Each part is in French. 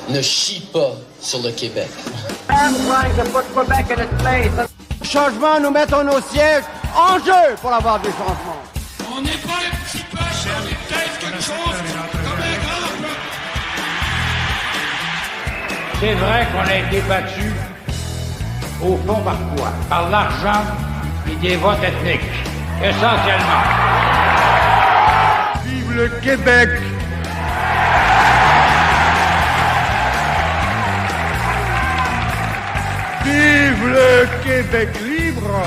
ne chie pas sur le Québec. Changement, nous mettons nos sièges en jeu pour avoir des changements. On n'est pas un petit peu, on est peut-être quelque chose comme un grand peuple. C'est vrai qu'on a été battu au fond par quoi? Par l'argent et des votes ethniques, essentiellement. Vive le Québec! Vive le Québec libre!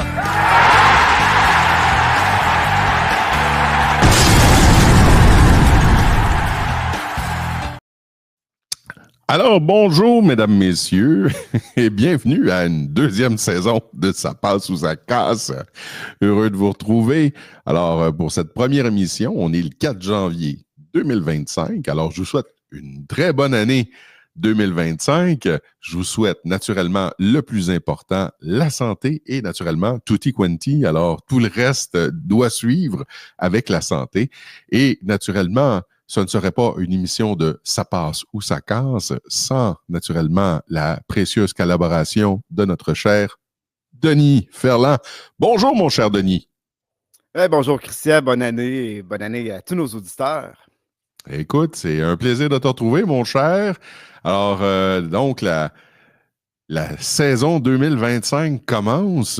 Alors, bonjour, mesdames, messieurs, et bienvenue à une deuxième saison de Ça passe ou ça casse. Heureux de vous retrouver. Alors, pour cette première émission, on est le 4 janvier 2025. Alors, je vous souhaite une très bonne année 2025. Je vous souhaite naturellement le plus important, la santé et naturellement tutti quanti. Alors, tout le reste doit suivre avec la santé. Et naturellement, ce ne serait pas une émission de Ça passe ou ça casse sans, naturellement, la précieuse collaboration de notre cher Denis Ferland. Bonjour, mon cher Denis. Bonjour, Christian. Bonne année et bonne année à tous nos auditeurs. Écoute, c'est un plaisir de te retrouver, mon cher. Alors, donc, la saison 2025 commence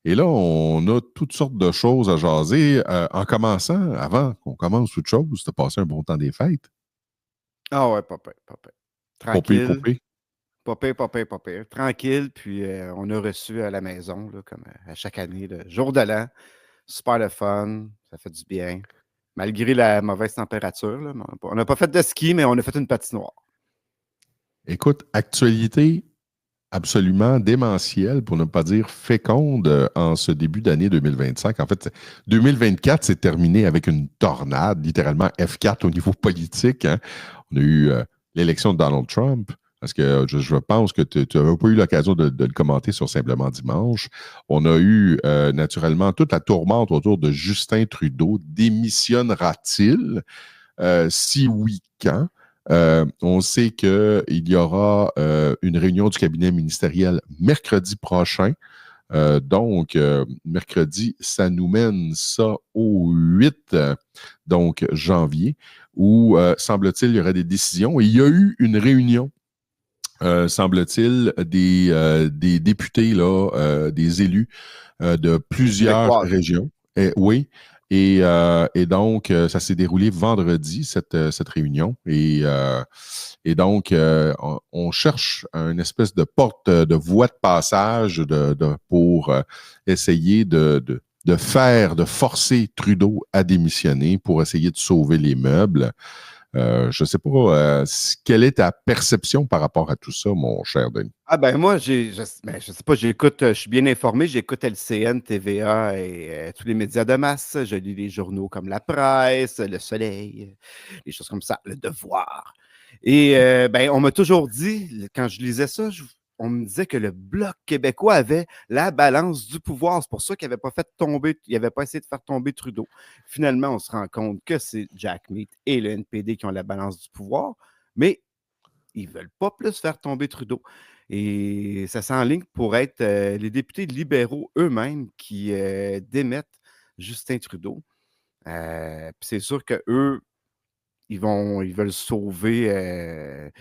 et là, on a toutes sortes de choses à jaser. En commençant, avant qu'on commence toute chose, tu as passé un bon temps des fêtes. Ah ouais, pas pire. Tranquille. Pas pire. Tranquille, puis on a reçu à la maison, là, comme à chaque année, le jour de l'an. Super le fun, ça fait du bien. Malgré la mauvaise température, là, on n'a pas fait de ski, mais on a fait une patinoire. Écoute, actualité absolument démentielle, pour ne pas dire féconde, en ce début d'année 2025. En fait, 2024 s'est terminé avec une tornade, littéralement F4 au niveau politique. Hein. On a eu l'élection de Donald Trump, parce que je pense que tu n'avais pas eu l'occasion de le commenter sur Simplement Dimanche. On a eu naturellement toute la tourmente autour de Justin Trudeau. Démissionnera-t-il? Si oui, quand? On sait qu'il y aura une réunion du cabinet ministériel mercredi prochain. Donc, mercredi, ça nous mène ça au 8 janvier, où, semble-t-il, il y aurait des décisions. Et il y a eu une réunion, semble-t-il, des députés, là, des élus de plusieurs régions. Oui. Et donc, ça s'est déroulé vendredi, cette réunion. Et donc, on cherche une espèce de porte, de voie de passage pour essayer de forcer Trudeau à démissionner, pour essayer de sauver les meubles. Je ne sais pas, quelle est ta perception par rapport à tout ça, mon cher Denis? Ah ben moi, je sais pas, je suis bien informé, j'écoute LCN, TVA et tous les médias de masse. Je lis les journaux comme La Presse, Le Soleil, des choses comme ça, Le Devoir. Et on m'a toujours dit, quand je lisais ça, on me disait que le Bloc québécois avait la balance du pouvoir. C'est pour ça qu'il n'avait pas essayé de faire tomber Trudeau. Finalement, on se rend compte que c'est Jack Meat et le NPD qui ont la balance du pouvoir, mais ils ne veulent pas plus faire tomber Trudeau. Et ça s'enligne pour être les députés libéraux eux-mêmes qui démettent Justin Trudeau. Puis c'est sûr qu'eux, ils veulent sauver...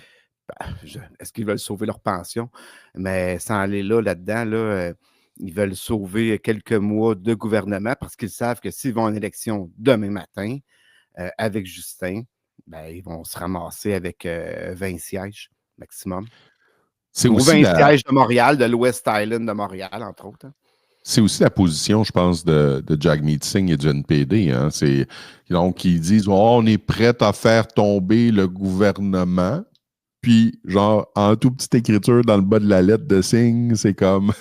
est-ce qu'ils veulent sauver leur pension? Mais sans aller là-dedans, ils veulent sauver quelques mois de gouvernement parce qu'ils savent que s'ils vont en élection demain matin avec Justin, ils vont se ramasser avec 20 sièges maximum. C'est Ou aussi 20 sièges de Montréal, de l'West Island de Montréal, entre autres. Hein. C'est aussi la position, je pense, de Jagmeet Singh et du NPD. Hein. Donc, ils disent on est prêt à faire tomber le gouvernement. Puis, genre, en tout petite écriture dans le bas de la lettre de Singh, c'est comme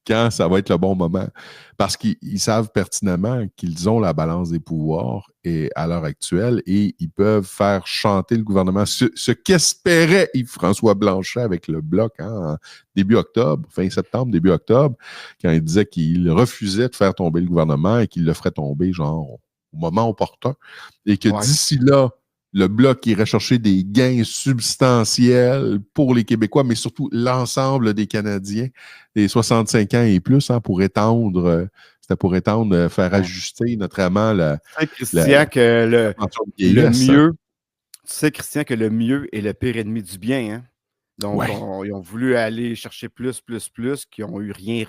quand ça va être le bon moment. Parce qu'ils savent pertinemment qu'ils ont la balance des pouvoirs à l'heure actuelle et ils peuvent faire chanter le gouvernement. Ce qu'espérait Yves-François Blanchet avec le Bloc en début octobre, fin septembre, début octobre, quand il disait qu'il refusait de faire tomber le gouvernement et qu'il le ferait tomber, genre, au moment opportun. Et que d'ici là, le Bloc irait chercher des gains substantiels pour les Québécois, mais surtout l'ensemble des Canadiens, des 65 ans et plus, hein, pour étendre, c'était pour étendre, faire ajuster notamment Christian, que pension de le vieillesse. mieux, tu sais, Christian, que le mieux est le pire ennemi du bien. Hein? Donc, Ouais. ils ont voulu aller chercher plus, qui ont eu rien,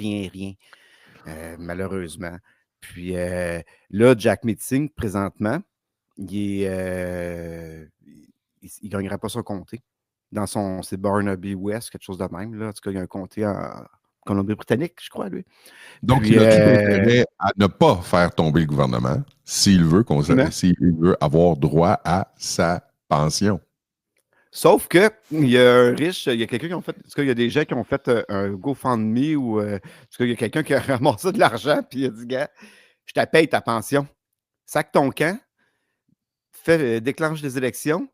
malheureusement. Puis là, Jack Meeting, présentement, il ne gagnerait pas son comté. C'est Barnaby West, quelque chose de même. Là. En tout cas, il y a un comté en Colombie-Britannique, je crois, lui. Donc, Puis, il a tout intérêt à ne pas faire tomber le gouvernement s'il veut, s'il veut avoir droit à sa pension. Sauf que il y a un riche, il y a quelqu'un qui ont fait, en tout cas, il y a des gens qui ont fait un GoFundMe ou en tout cas, il y a quelqu'un qui a ramassé de l'argent puis il a dit, gars, je te paye ta pension. Sac ton camp, déclenche des élections,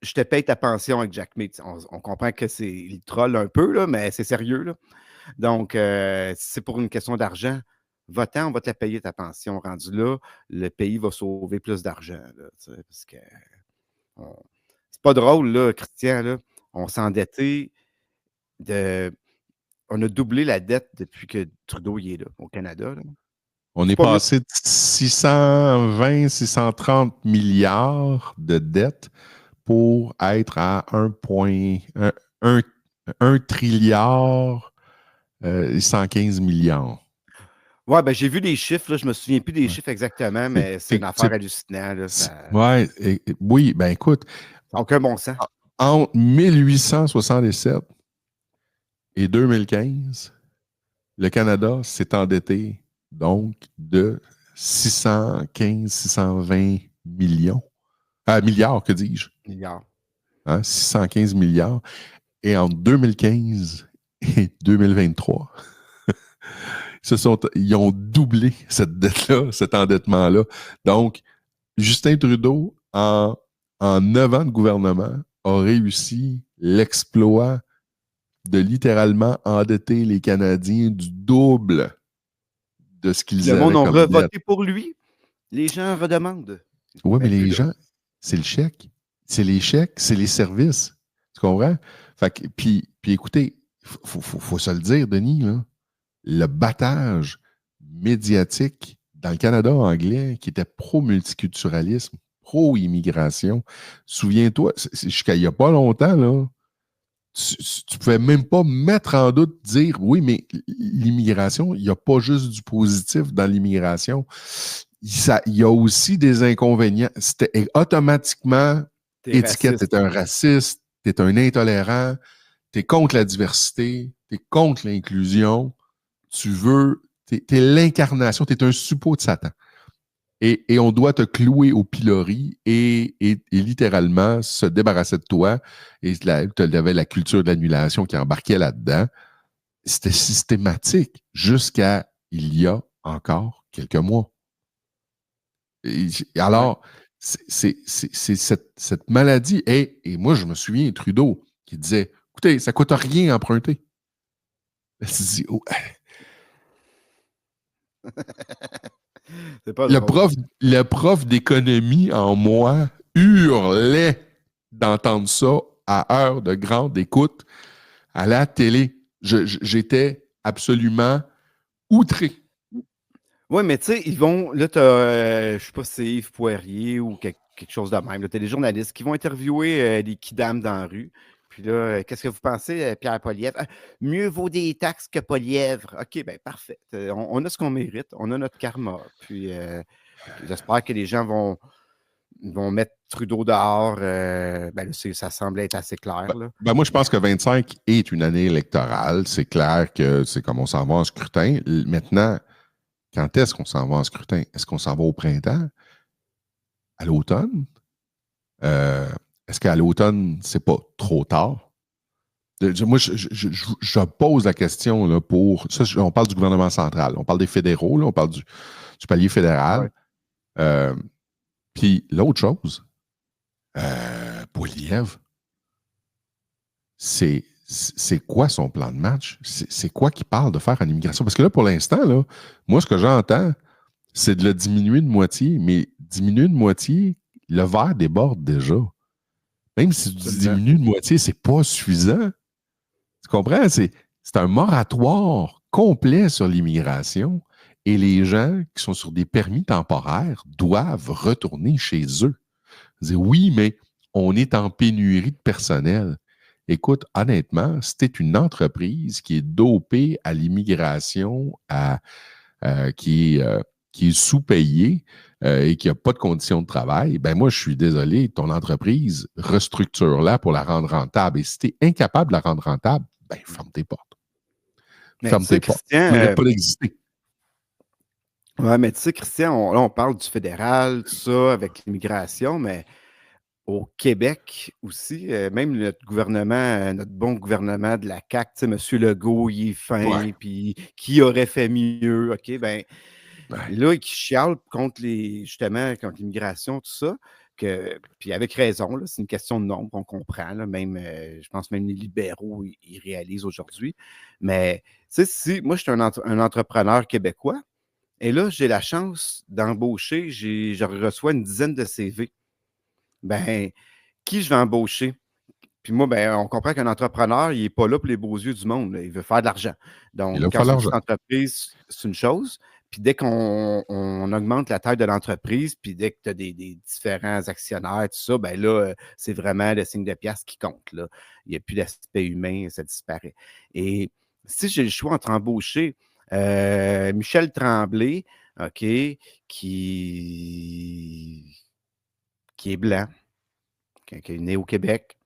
je te paye ta pension avec Jack Meat. On comprend que il troll un peu, là, mais c'est sérieux. Là. Donc, c'est pour une question d'argent. Va-t'en, on va te la payer ta pension. Rendu là, le pays va sauver plus d'argent. Là, parce que c'est pas drôle, là, Christian. Là. On s'est endetté on a doublé la dette depuis que Trudeau y est là, au Canada. Là. On est passé de 620, 630 milliards de dettes pour être à 1 trilliard 115 milliards. Ouais, ben j'ai vu des chiffres, là, je me souviens plus des chiffres exactement, mais c'est une affaire hallucinante. Oui, ben écoute. Ça n'a aucun bon sens. Entre 1867 et 2015, le Canada s'est endetté donc de 615, 620 millions. Milliards, que dis-je? Milliards. Hein, 615 milliards. Et entre 2015 et 2023, ils ont doublé cette dette-là, cet endettement-là. Donc, Justin Trudeau, en 9 ans de gouvernement, a réussi l'exploit de littéralement endetter les Canadiens du double de ce qu'ils avaient. Le monde a voté pour lui. Les gens redemandent. Oui, mais les gens, c'est le chèque. C'est les chèques, c'est les services. Tu comprends? Fait que, puis écoutez, faut se le dire, Denis, là, le battage médiatique dans le Canada anglais qui était pro-multiculturalisme, pro-immigration. Souviens-toi, jusqu'à il n'y a pas longtemps, là, tu ne pouvais même pas mettre en doute, dire oui, mais l'immigration, il n'y a pas juste du positif dans l'immigration. Il y a aussi des inconvénients. C'était automatiquement étiquette, t'es un raciste, t'es un intolérant, t'es contre la diversité, t'es contre l'inclusion, t'es l'incarnation, t'es un suppôt de Satan. Et on doit te clouer au pilori et littéralement se débarrasser de toi. Et tu avais la culture de l'annulation qui embarquait là-dedans. C'était systématique jusqu'à il y a encore quelques mois. Alors, c'est cette maladie. Et moi, je me souviens, Trudeau, qui disait, écoutez, ça ne coûte rien à emprunter. Là, tu dis, oh. Le prof d'économie en moi hurlait d'entendre ça à heure de grande écoute à la télé. J'étais absolument outré. Oui, mais tu sais, ils vont. Là, tu as, je sais pas si c'est Yves Poirier ou quelque chose de même. Tu as des journalistes qui vont interviewer des kidams dans la rue. Puis là, qu'est-ce que vous pensez, Pierre Poilievre? Mieux vaut des taxes que Poilievre. OK, bien, parfait. On a ce qu'on mérite. On a notre karma. Puis j'espère que les gens vont mettre Trudeau dehors. Ça semble être assez clair. Là. Moi, je pense que 25 est une année électorale. C'est clair que c'est comme on s'en va en scrutin. Maintenant, quand est-ce qu'on s'en va en scrutin? Est-ce qu'on s'en va au printemps? À l'automne? Est-ce qu'à l'automne, c'est pas trop tard? Moi, je pose la question là, pour... Ça, on parle du gouvernement central. On parle des fédéraux. Là, on parle du palier fédéral. Ouais. Puis l'autre chose, Poilievre, c'est quoi son plan de match? C'est quoi qu'il parle de faire en immigration? Parce que là, pour l'instant, là, moi, ce que j'entends, c'est de le diminuer de moitié. Mais diminuer de moitié, le verre déborde déjà. Même si tu Absolument. diminues de moitié, c'est pas suffisant. Tu comprends? C'est un moratoire complet sur l'immigration et les gens qui sont sur des permis temporaires doivent retourner chez eux. Dire, oui, mais on est en pénurie de personnel. Écoute, honnêtement, si tu es une entreprise qui est dopée à l'immigration, qui est sous-payée et qui n'a pas de conditions de travail, ben moi, je suis désolé, ton entreprise restructure-la pour la rendre rentable. Et si tu es incapable de la rendre rentable, ben ferme tes portes. Ferme tes portes. Christian, Mérite pas d'exister. ouais, mais tu sais, Christian, là, on parle du fédéral, tout ça, avec l'immigration, mais au Québec aussi, même notre gouvernement, notre bon gouvernement de la CAQ, tu sais, M. Legault, il est fin, puis qui aurait fait mieux, OK, ben là, qui chiale contre justement, contre l'immigration, tout ça, puis avec raison, là, c'est une question de nombre, on comprend, là, même, je pense même les libéraux, ils réalisent aujourd'hui, mais tu sais, si moi, je suis un entrepreneur québécois, et là, j'ai la chance d'embaucher, je reçois une dizaine de CV. Ben, qui je vais embaucher? Puis moi, ben, on comprend qu'un entrepreneur, il n'est pas là pour les beaux yeux du monde, là. Il veut faire de l'argent. Donc, Il a quand fait c'est une petite l'argent. entreprise, c'est une chose. Puis dès qu'on augmente la taille de l'entreprise, puis dès que tu as des différents actionnaires, tout ça, ben là, c'est vraiment le signe de pièce qui compte, là. Il n'y a plus d'aspect humain, ça disparaît. Et si j'ai le choix entre embaucher Michel Tremblay, OK, qui est blanc, qui est né au Québec,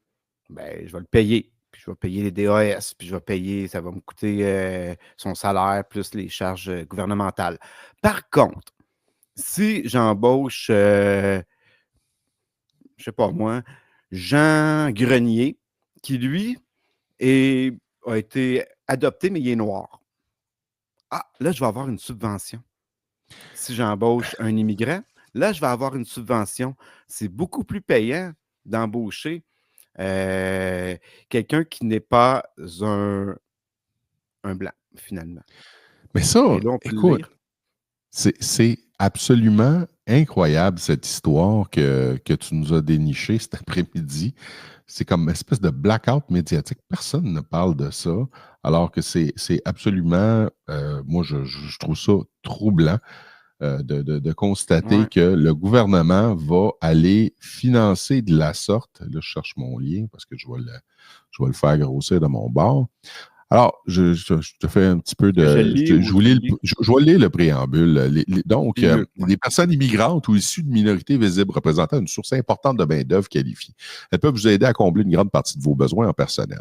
ben, je vais le payer. Puis je vais payer les DAS, puis je vais payer, ça va me coûter son salaire plus les charges gouvernementales. Par contre, si j'embauche, je ne sais pas moi, Jean Grenier, qui lui a été adopté, mais il est noir. Ah, là, je vais avoir une subvention. Si j'embauche un immigrant, là, je vais avoir une subvention. C'est beaucoup plus payant d'embaucher quelqu'un qui n'est pas un blanc, finalement. Mais ça, Et là, on peut le écoute, lire. c'est absolument incroyable cette histoire que tu nous as dénichée cet après-midi. C'est comme une espèce de blackout médiatique. Personne ne parle de ça, alors que c'est absolument, moi, je trouve ça troublant de constater que le gouvernement va aller financer de la sorte. Là, je cherche mon lien parce que je vais le faire grossir de mon bord. Alors, je te fais un petit peu de... Je vais lire le préambule. Donc, les personnes immigrantes ou issues de minorités visibles représentant une source importante de main-d'œuvre qualifiée. Elles peuvent vous aider à combler une grande partie de vos besoins en personnel.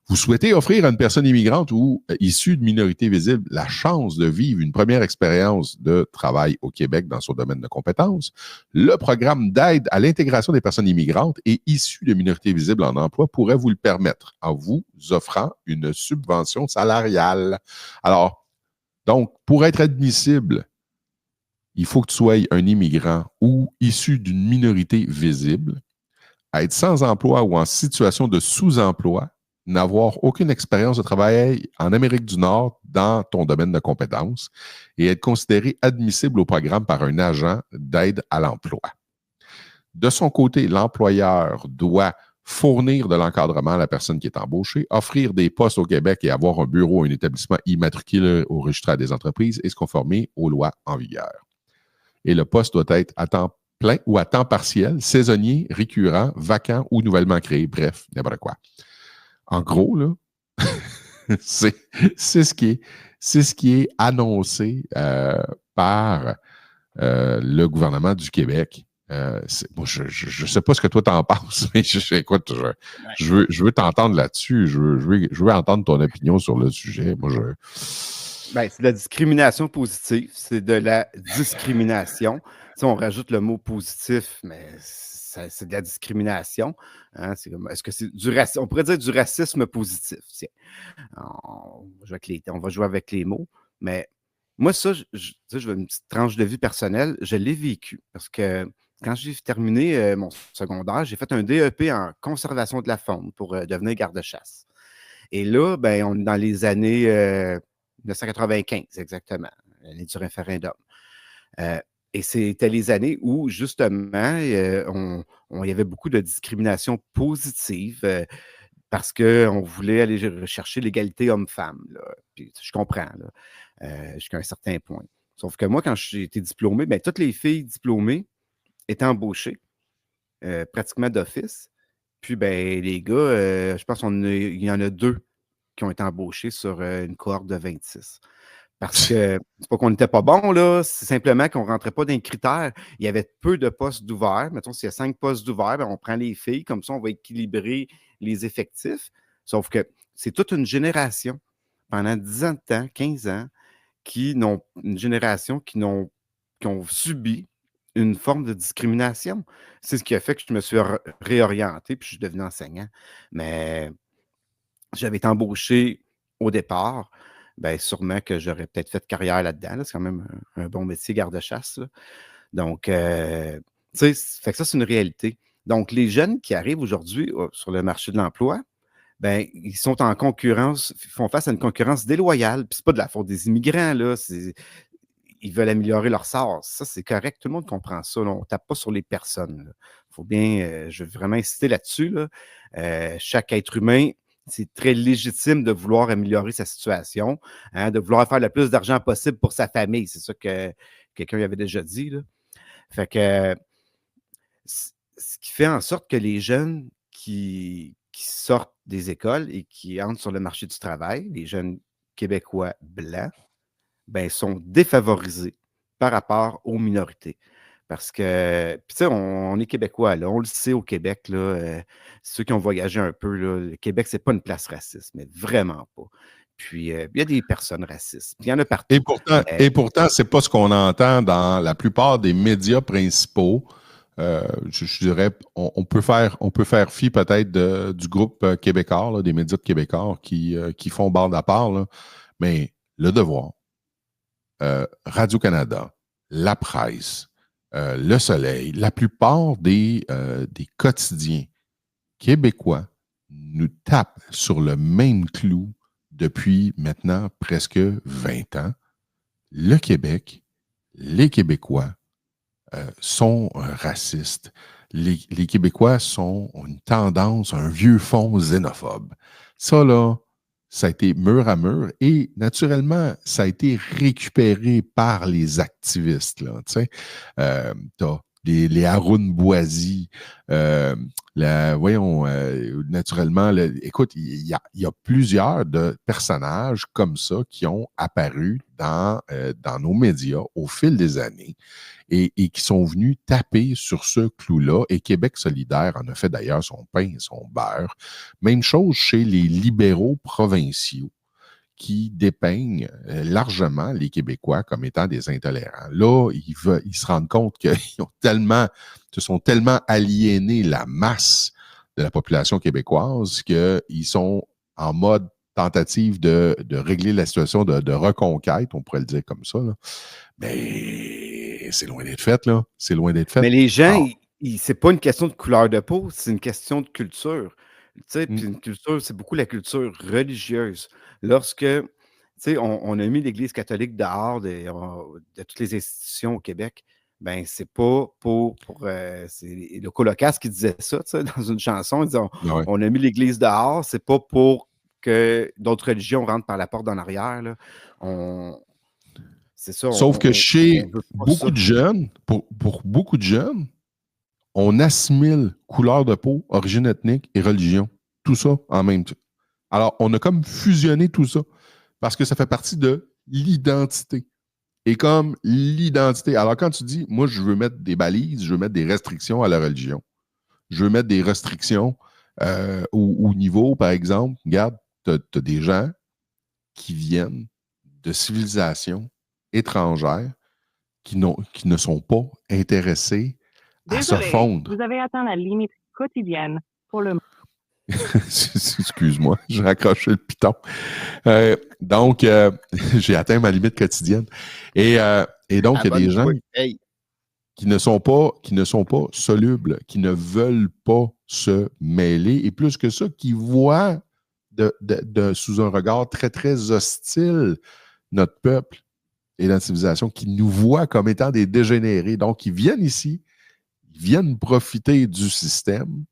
Vous souhaitez offrir à une personne immigrante ou issue de minorités visibles la chance de vivre une première expérience de travail au Québec dans son domaine de compétences. Le programme d'aide à l'intégration des personnes immigrantes et issues de minorités visibles en emploi pourrait vous le permettre en vous offrant une subvention salariale. Alors, donc, pour être admissible, il faut que tu sois un immigrant ou issu d'une minorité visible, être sans emploi ou en situation de sous-emploi, n'avoir aucune expérience de travail en Amérique du Nord dans ton domaine de compétences et être considéré admissible au programme par un agent d'aide à l'emploi. De son côté, l'employeur doit fournir de l'encadrement à la personne qui est embauchée, offrir des postes au Québec et avoir un bureau ou un établissement immatriculé au registre des entreprises et se conformer aux lois en vigueur. Et le poste doit être à temps plein ou à temps partiel, saisonnier, récurrent, vacant ou nouvellement créé, bref, n'importe quoi. En gros, là, c'est ce qui est annoncé par le gouvernement du Québec. Moi, je ne sais pas ce que toi t'en penses, mais écoute, je veux t'entendre là-dessus. Je veux entendre ton opinion sur le sujet. Moi, Ben, c'est de la discrimination positive. C'est de la discrimination. Si on rajoute le mot positif, mais c'est de la discrimination. Hein? C'est comme, est-ce que c'est du racisme? On pourrait dire du racisme positif. Tiens. On va jouer avec les mots. Mais moi, ça, je veux une petite tranche de vie personnelle. Je l'ai vécu parce que quand j'ai terminé mon secondaire, j'ai fait un DEP en conservation de la faune pour devenir garde-chasse. Et là, ben, on est dans les années 1995, exactement, l'année du référendum. Et c'était les années où, justement, il y avait beaucoup de discrimination positive parce qu'on voulait aller rechercher l'égalité homme-femme. Là. Puis, je comprends, là, jusqu'à un certain point. Sauf que moi, quand j'ai été diplômé, bien, toutes les filles diplômées étaient embauchées, pratiquement d'office. Puis, ben, les gars, je pense qu'il y en a 2 qui ont été embauchés sur une cohorte de 26. Parce que c'est pas qu'on n'était pas bon, là, c'est simplement qu'on ne rentrait pas dans les critères. Il y avait peu de postes d'ouverts. Mettons, s'il y a 5 postes d'ouverts, ben, on prend les filles, comme ça, on va équilibrer les effectifs. Sauf que c'est toute une génération, pendant 10 ans de temps, 15 ans, une génération qui ont subi une forme de discrimination. C'est ce qui a fait que je me suis réorienté, puis je suis devenu enseignant. Mais j'avais été embauché au départ. Bien, sûrement que j'aurais peut-être fait carrière là-dedans. Là. C'est quand même un bon métier, garde-chasse. Là. Donc, tu sais, fait que ça, c'est une réalité. Donc, les jeunes qui arrivent aujourd'hui sur le marché de l'emploi, ben, ils sont en concurrence, font face à une concurrence déloyale. Puis, c'est pas de la faute des immigrants, là. Ils veulent améliorer leur sort. Ça, c'est correct. Tout le monde comprend ça. Là. On ne tape pas sur les personnes. Il faut bien, je veux vraiment insister là-dessus. Là. Chaque être humain, c'est très légitime de vouloir améliorer sa situation, hein, de vouloir faire le plus d'argent possible pour sa famille. C'est ça que quelqu'un avait déjà dit. Là. Fait que ce qui fait en sorte que les jeunes qui sortent des écoles et qui entrent sur le marché du travail, les jeunes Québécois blancs, ben, sont défavorisés par rapport aux minorités. Parce que, tu sais, on est Québécois, là, on le sait au Québec, là, ceux qui ont voyagé un peu, là, le Québec, c'est pas une place raciste, mais vraiment pas. Puis, il y a des personnes racistes. Il y en a partout. Et pourtant, c'est pas ce qu'on entend dans la plupart des médias principaux. Je dirais, on peut faire fi peut-être du groupe québécois, là, des médias de Québécois qui font bande à part, là. Mais Le Devoir, Radio-Canada, La Presse, Le Soleil, la plupart des quotidiens québécois nous tapent sur le même clou depuis maintenant presque 20 ans. Le Québec, les Québécois sont racistes. Les Québécois ont une tendance, un vieux fond xénophobe. Ça, là, ça a été mur à mur et naturellement, ça a été récupéré par les activistes. Là, tu sais. T'as les Haroun Boisy, naturellement, écoute, il y a plusieurs de personnages comme ça qui ont apparu dans nos médias au fil des années et qui sont venus taper sur ce clou-là. Et Québec solidaire en a fait d'ailleurs son pain et son beurre. Même chose chez les libéraux provinciaux qui dépeignent largement les Québécois comme étant des intolérants. Là, ils se rendent compte qu'ils se sont tellement aliénés la masse de la population québécoise qu'ils sont en mode tentative de régler la situation de reconquête, on pourrait le dire comme ça. Là. Mais c'est loin d'être fait, là. C'est loin d'être fait. Mais les gens, c'est pas une question de couleur de peau, c'est une question de culture. Tu sais, puis une culture, c'est beaucoup la culture religieuse. Lorsque, tu sais, on a mis l'Église catholique dehors de toutes les institutions au Québec, ben c'est pas c'est le Colocasse qui disait ça, tu sais, dans une chanson, il disait on a mis l'Église dehors, c'est pas pour que d'autres religions rentrent par la porte d'en arrière, là. C'est ça. Sauf que chez beaucoup de jeunes, pour beaucoup de jeunes, on assimile couleur de peau, origine ethnique et religion. Tout ça en même temps. Alors, on a comme fusionné tout ça parce que ça fait partie de l'identité. Et comme l'identité... Alors, quand tu dis, moi, je veux mettre des balises, je veux mettre des restrictions à la religion, je veux mettre des restrictions au niveau, par exemple, regarde, tu as des gens qui viennent de civilisations étrangères qui ne sont pas intéressés à se fondre. Vous avez atteint la limite quotidienne pour le... Excuse-moi, j'ai raccroché le piton. Donc, j'ai atteint ma limite quotidienne. Et donc, il y a des gens qui ne sont pas solubles, qui ne veulent pas se mêler. Et plus que ça, qui voient sous un regard très, très hostile notre peuple. et la civilisation qui nous voient comme étant des dégénérés. Donc, ils viennent ici, ils viennent profiter du système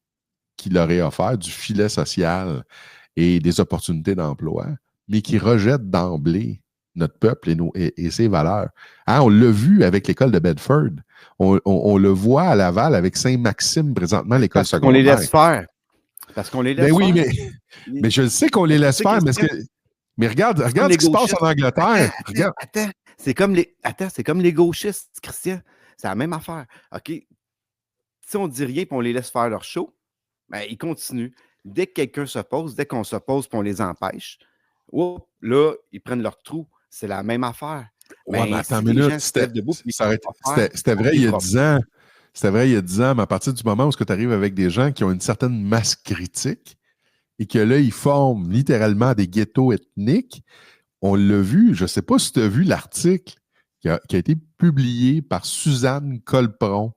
qui leur est offert, du filet social et des opportunités d'emploi, mais qui rejettent d'emblée notre peuple et ses valeurs. Hein, on l'a vu avec l'école de Bedford. On le voit à Laval avec Saint-Maxime, présentement, l'école Parce qu'on les secondaire. laisse faire. Parce qu'on les laisse Ben oui, faire. mais je le sais qu'on les laisse faire, mais regarde ce qui se passe en Angleterre. Attends, c'est comme les gauchistes, Christian. C'est la même affaire. OK? Si on dit rien et on les laisse faire leur show, ben, ils continuent. Dès que quelqu'un s'oppose, dès qu'on s'oppose et on les empêche, là, ils prennent leur trou. C'est la même affaire. Ouais, mais attends une les gens minute. se lèvent debout, C'était vrai il y a 10 ans. C'était vrai il y a 10 ans, mais à partir du moment où tu arrives avec des gens qui ont une certaine masse critique et que là, ils forment littéralement des ghettos ethniques, on l'a vu, je ne sais pas si tu as vu l'article qui a été publié par Suzanne Colpron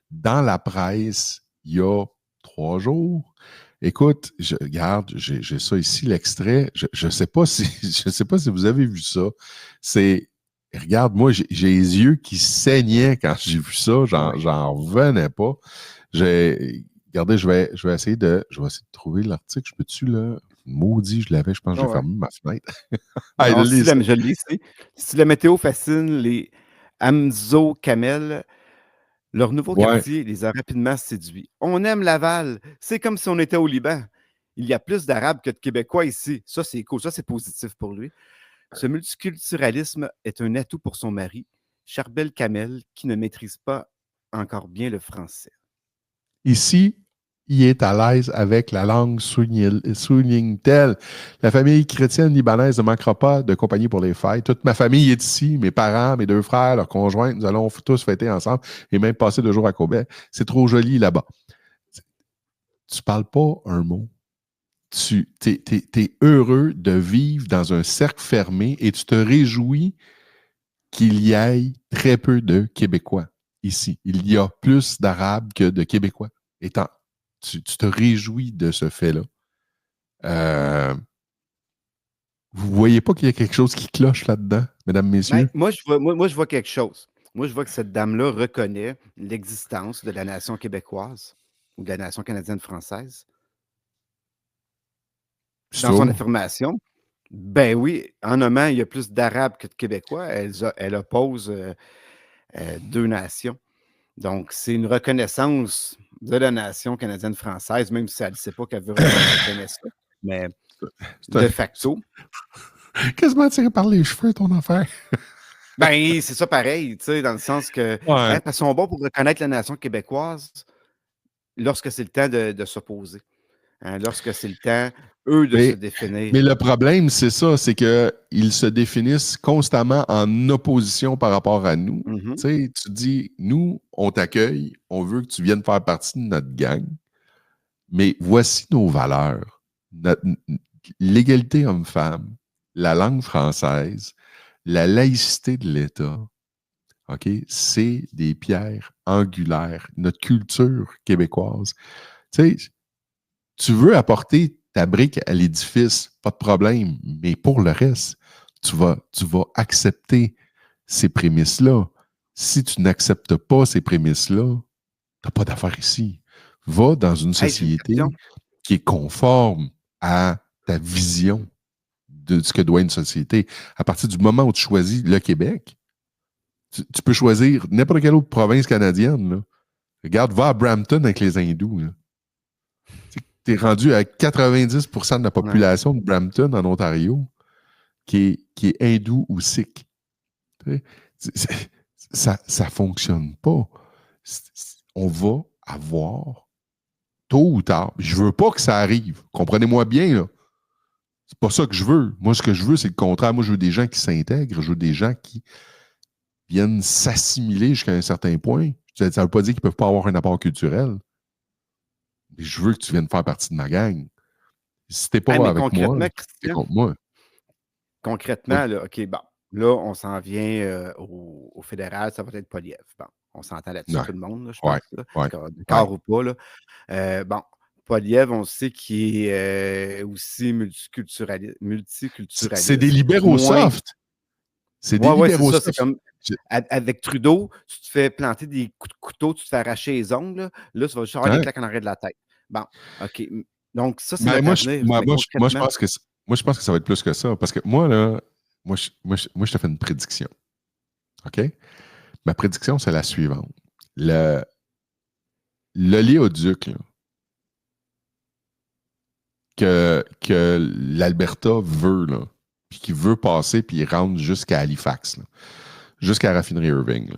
dans la presse il y a 3 jours. Écoute, regarde, j'ai ça ici, l'extrait. Je ne sais pas si vous avez vu ça. Regarde, moi, j'ai les yeux qui saignaient quand j'ai vu ça. J'en revenais pas. Regardez, je vais essayer de trouver l'article. Je peux-tu, là? Maudit, je l'avais. Je pense que j'ai fermé ma fenêtre. Non, je le lis ici. Si la météo fascine les Hamzo Kamel, leur nouveau quartier les a rapidement séduits. On aime Laval. C'est comme si on était au Liban. Il y a plus d'Arabes que de Québécois ici. Ça, c'est cool. Ça, c'est positif pour lui. Ce multiculturalisme est un atout pour son mari, Charbel Kamel, qui ne maîtrise pas encore bien le français. Ici, il est à l'aise avec la langue, souligne-t-elle. La famille chrétienne libanaise ne manquera pas de compagnie pour les fêtes. Toute ma famille est ici, mes parents, mes 2 frères, leurs conjointes. Nous allons tous fêter ensemble et même passer 2 jours à Québec. C'est trop joli là-bas. Tu parles pas un mot. Tu es heureux de vivre dans un cercle fermé et tu te réjouis qu'il y ait très peu de Québécois ici. Il y a plus d'Arabes que de Québécois. Tu te réjouis de ce fait-là. Vous ne voyez pas qu'il y a quelque chose qui cloche là-dedans, mesdames, messieurs? Ben, moi, je vois quelque chose. Moi, je vois que cette dame-là reconnaît l'existence de la nation québécoise ou de la nation canadienne-française. Dans son affirmation, ben oui, en nommant il y a plus d'Arabes que de Québécois, elle oppose 2 nations. Donc, c'est une reconnaissance de la nation canadienne-française, même si elle ne sait pas qu'elle veut reconnaître ça. Mais de facto. Quasiment tiré par les cheveux, ton affaire. Ben, c'est ça pareil, tu sais, dans le sens que parce qu'ils sont bons pour reconnaître la nation québécoise lorsque c'est le temps de s'opposer. Hein, lorsque c'est le temps, eux, de se définir. Mais le problème, c'est ça, c'est qu'ils se définissent constamment en opposition par rapport à nous. Tu sais, tu dis, nous, on t'accueille, on veut que tu viennes faire partie de notre gang, mais voici nos valeurs. L'égalité homme-femme, la langue française, la laïcité de l'État, OK? C'est des pierres angulaires, notre culture québécoise. Tu sais, tu veux apporter ta brique à l'édifice, pas de problème, mais pour le reste, tu vas accepter ces prémices-là. Si tu n'acceptes pas ces prémices-là, tu n'as pas d'affaires ici. Va dans une société qui est conforme à ta vision de ce que doit une société. À partir du moment où tu choisis le Québec, tu peux choisir n'importe quelle autre province canadienne. Là. Regarde, va à Brampton avec les hindous. Tu es rendu à 90% de la population de Brampton, en Ontario, qui est hindoue ou sikh. Ça ne fonctionne pas. On va avoir, tôt ou tard, je ne veux pas que ça arrive. Comprenez-moi bien, là. C'est pas ça que je veux. Moi, ce que je veux, c'est le contraire. Moi, je veux des gens qui s'intègrent. Je veux des gens qui viennent s'assimiler jusqu'à un certain point. Ça ne veut pas dire qu'ils ne peuvent pas avoir un apport culturel. Mais je veux que tu viennes faire partie de ma gang. Si tu n'es pas avec moi, t'es contre moi. Concrètement, là, OK, bon. Là, on s'en vient au fédéral, ça va être Poilievre. Bon, on s'entend là-dessus, tout le monde, là, je pense. D'accord ou pas, là. Bon, Poilievre, on sait qu'il est aussi multiculturaliste. C'est des libéraux soft. C'est des Ouais, c'est libéraux ça. C'est soft. comme avec Trudeau, tu te fais planter des coups de couteau, tu te fais arracher les ongles. Là, tu vas juste avoir des Hein? claques en arrière de la tête. Bon, OK. Donc, ça, c'est Ben, notre moi, je, avenir. moi, Mais moi, je concrètement, pense que moi, je pense que ça va être plus que ça. Parce que moi, là, moi, je te fais une prédiction. OK? Ma prédiction, c'est la suivante. L'oléoduc, là, que l'Alberta veut, là, puis qu'il veut passer, puis il rentre jusqu'à Halifax, là, jusqu'à la raffinerie Irving. Là.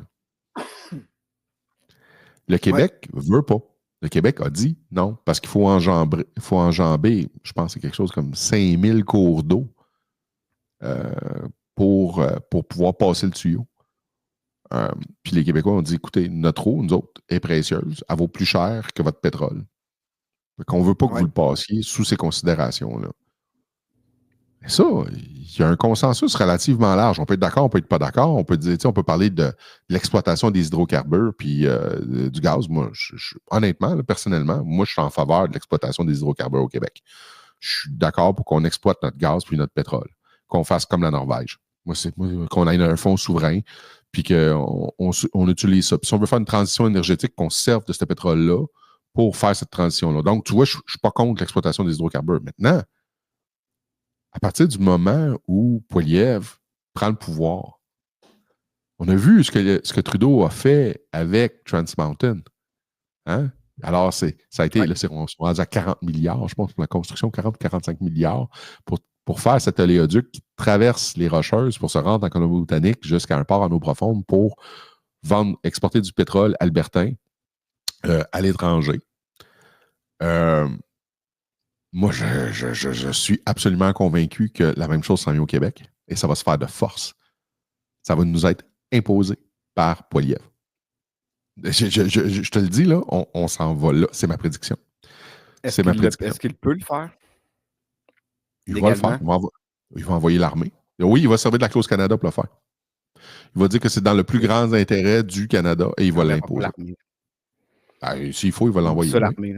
Le Québec veut pas. Le Québec a dit non, parce qu'il faut enjamber, je pense que c'est quelque chose comme 5000 cours d'eau pour pouvoir passer le tuyau. Puis les Québécois ont dit, écoutez, notre eau, nous autres, est précieuse, elle vaut plus cher que votre pétrole. Qu'on ne veut pas que vous le passiez sous ces considérations-là. Et ça, il y a un consensus relativement large. On peut être d'accord, on peut être pas d'accord. On peut dire, on peut parler de l'exploitation des hydrocarbures puis du gaz. Moi, honnêtement, là, personnellement, moi, je suis en faveur de l'exploitation des hydrocarbures au Québec. Je suis d'accord pour qu'on exploite notre gaz puis notre pétrole. Qu'on fasse comme la Norvège. Moi, qu'on ait un fonds souverain puis qu'on utilise ça. Puis si on veut faire une transition énergétique, qu'on se serve de ce pétrole-là pour faire cette transition-là. Donc, tu vois, je ne suis pas contre l'exploitation des hydrocarbures. Maintenant, à partir du moment où Poilievre prend le pouvoir, on a vu ce que Trudeau a fait avec Trans Mountain. Hein? Alors, ça a été, là, on se rendu à 40 milliards, je pense, pour la construction, 40-45 milliards pour faire cet oléoduc qui traverse les Rocheuses pour se rendre en Colombie-Britannique jusqu'à un port en eau profonde pour exporter du pétrole albertain à l'étranger. Moi, je suis absolument convaincu que la même chose s'en vient au Québec et ça va se faire de force. Ça va nous être imposé par Poilievre. Je te le dis, là, on s'en va là. C'est ma prédiction. Est-ce qu'il peut le faire? Il va le faire. Il va envoyer l'armée. Oui, il va servir de la clause Canada pour le faire. Il va dire que c'est dans le plus grand intérêt du Canada et il va l'imposer. S'il faut, il va l'envoyer. C'est l'armée.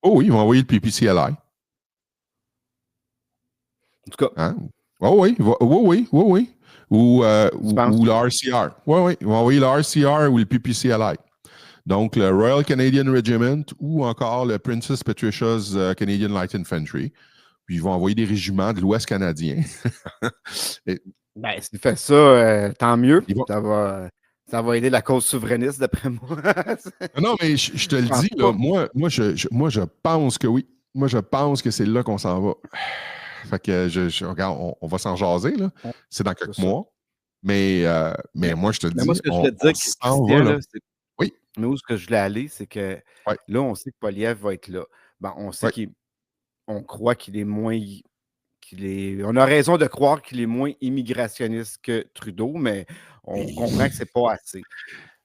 Oh oui, il va envoyer le PPCLI. En tout cas. Hein? Oh oui, oui. Ou le RCR. Oui, ils vont envoyer le RCR ou le PPCLI. Donc, le Royal Canadian Regiment ou encore le Princess Patricia's Canadian Light Infantry. Puis, ils vont envoyer des régiments de l'Ouest canadien. Ben, s'il fait ça, tant mieux. Ça va aider la cause souverainiste, d'après moi. Non, mais je te le dis, là, moi, je pense que oui. Moi, je pense que c'est là qu'on s'en va. Fait que, regarde, on va s'en jaser, là. C'est dans quelques mois. Mais moi, je te le dis, moi, ce que je voulais te dire, Christian, là, oui. Mais où ce que je voulais aller, c'est que là, on sait que Poilievre va être là. Ben, on sait on croit qu'il est moins... On a raison de croire qu'il est moins immigrationniste que Trudeau, mais on comprend que c'est pas assez.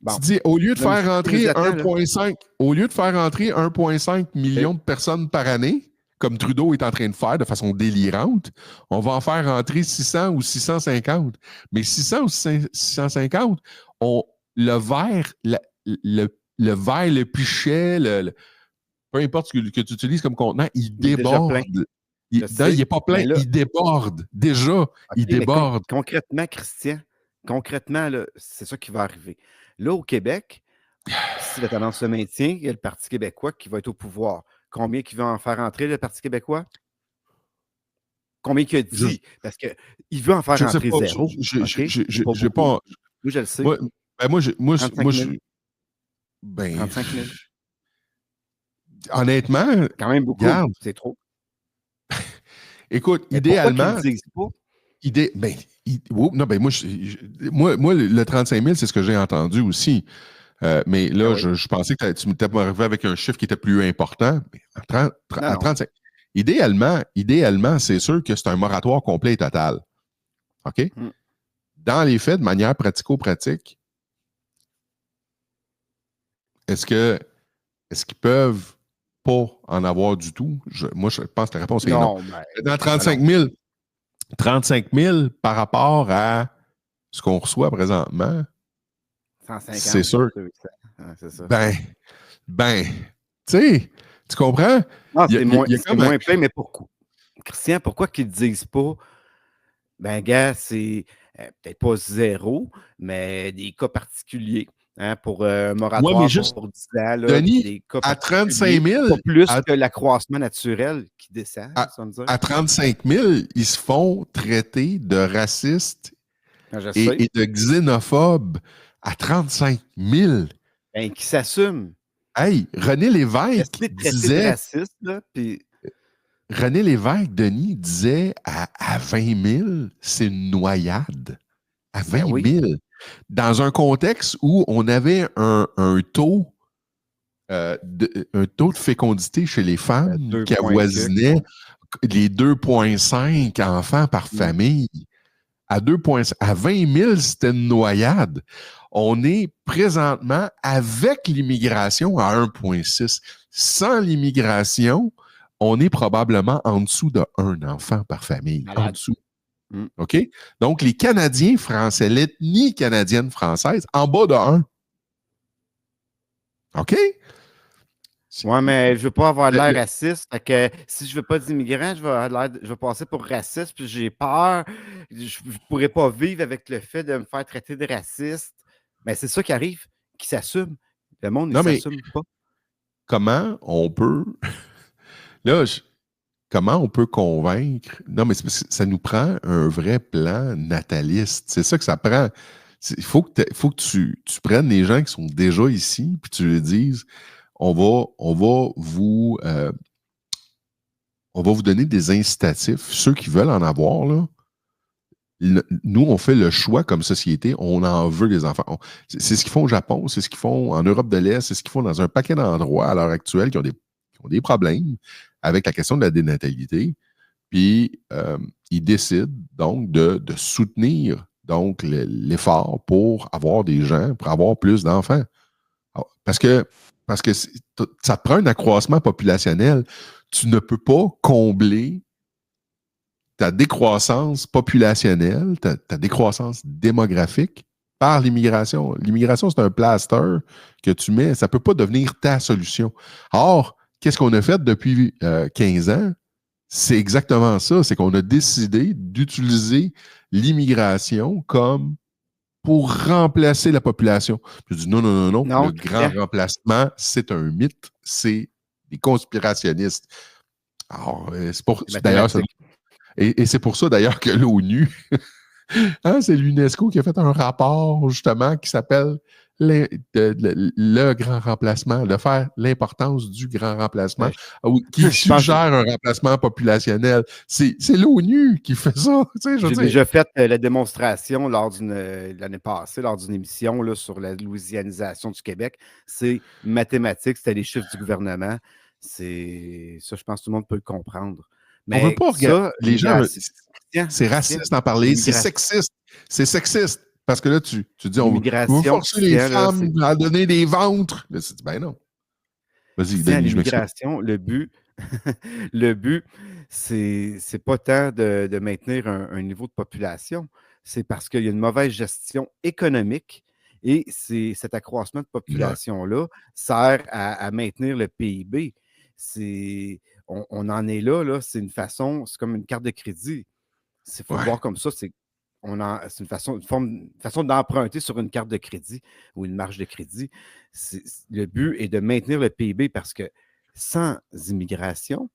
Bon. Tu dis, au lieu de faire rentrer 1,5 million de personnes par année, comme Trudeau est en train de faire de façon délirante, on va en faire rentrer 600 ou 650. Mais 600 ou 650, le verre, le pichet, peu importe ce que tu utilises comme contenant, il déborde. Il n'est pas plein, là, il déborde. Déjà, il déborde. Concrètement, Christian, là, c'est ça qui va arriver. Là, au Québec, si la tendance se maintient, il y a le Parti québécois qui va être au pouvoir. Combien qui va en faire entrer, le Parti québécois? Combien qu'il a dit? Parce qu'il veut en faire entrer zéro. Je pas. Moi, je le sais. 35 000. Honnêtement, quand même beaucoup. C'est trop. Écoute, idéalement. Moi, le 35 000, c'est ce que j'ai entendu aussi. Mais là, je pensais que tu m'étais arrivé avec un chiffre qui était plus important. À 35. Idéalement, c'est sûr que c'est un moratoire complet et total. OK? Dans les faits, de manière pratico-pratique, est-ce qu'ils peuvent pas en avoir du tout? Moi, je pense que la réponse est non. Dans 35 000 par rapport à ce qu'on reçoit présentement, 150, c'est sûr. C'est ça. Tu sais, tu comprends? Non, c'est moins plein, mais pourquoi? Christian, pourquoi qu'ils ne disent pas Ben, gars, c'est peut-être pas zéro, mais des cas particuliers. Hein, pour un Ouais, moratoire mais juste, pour 10 ans, là, Denis, des cas à particuliers, 35 000, pas plus à, que l'accroissement naturel qui descend, à, ça veut dire. à 35 000, ils se font traiter de racistes Ah, je sais. et de xénophobes à 35 000. Ben, qui s'assume. Hey, René Lévesque Rester traité de disait, raciste, là, puis René Lévesque, Denis, disait à 20 000, c'est une noyade. À 20 ben 000. oui, Dans un contexte où on avait un taux, un taux de fécondité chez les femmes 2 qui points que. avoisinait les 2,5 enfants par famille. À 20 000, c'était une noyade. On est présentement avec l'immigration à 1,6. Sans l'immigration, on est probablement en dessous de un enfant par famille. En Malade. dessous. Mm. OK? Donc, les Canadiens français, l'ethnie canadienne française, en bas de 1. OK? Ouais, mais je veux pas avoir l'air Le- raciste. Fait que si je veux pas d'immigrants, je vais passer pour raciste, puis j'ai peur. Je pourrais pas vivre avec le fait de me faire traiter de raciste. Mais c'est ça qui arrive, qui s'assume. Le monde, il Non, mais s'assume pas. comment on peut. Là, comment on peut convaincre? Non, mais ça nous prend un vrai plan nataliste. C'est ça que ça prend. Il faut que tu prennes les gens qui sont déjà ici, puis tu leur dises, on va vous donner des incitatifs. Ceux qui veulent en avoir, là, nous, on fait le choix comme société, on en veut des enfants. C'est ce qu'ils font au Japon, c'est ce qu'ils font en Europe de l'Est, c'est ce qu'ils font dans un paquet d'endroits à l'heure actuelle qui ont des problèmes avec la question de la dénatalité. Puis, ils décident donc de soutenir donc l'effort pour avoir des gens, pour avoir plus d'enfants. Parce que ça te prend un accroissement populationnel. Tu ne peux pas combler ta décroissance populationnelle, ta décroissance démographique par l'immigration. L'immigration, c'est un plaster que tu mets. Ça ne peut pas devenir ta solution. Or, qu'est-ce qu'on a fait depuis 15 ans? C'est exactement ça. C'est qu'on a décidé d'utiliser l'immigration comme pour remplacer la population. Je dis non, non, non, non. Non, Le grand remplacement, c'est un mythe. C'est des conspirationnistes. Alors, d'ailleurs, et c'est pour ça d'ailleurs que l'ONU, hein, c'est l'UNESCO qui a fait un rapport justement qui s'appelle le grand remplacement, de faire l'importance du grand remplacement, qui suggère un remplacement populationnel. C'est l'ONU qui fait ça. Tu sais, j'ai déjà fait la démonstration l'année passée, lors d'une émission là, sur la louisianisation du Québec. C'est mathématique, c'était les chiffres du gouvernement. C'est ça, je pense que tout le monde peut le comprendre. Mais on ne veut pas regarder. Les gens, c'est raciste d'en parler, c'est sexiste. C'est sexiste. Parce que là, tu dis, on va forcer les femmes à donner des ventres. Là, tu dis, ben non. Vas-y, Denis, je m'excuse. L'immigration, le but, c'est pas tant de maintenir un niveau de population, c'est parce qu'il y a une mauvaise gestion économique et cet accroissement de population-là sert à maintenir le PIB. On en est là, c'est une comme une carte de crédit. Il faut le voir comme ça, c'est une façon d'emprunter sur une carte de crédit ou une marge de crédit. Le but est de maintenir le PIB parce que sans immigration,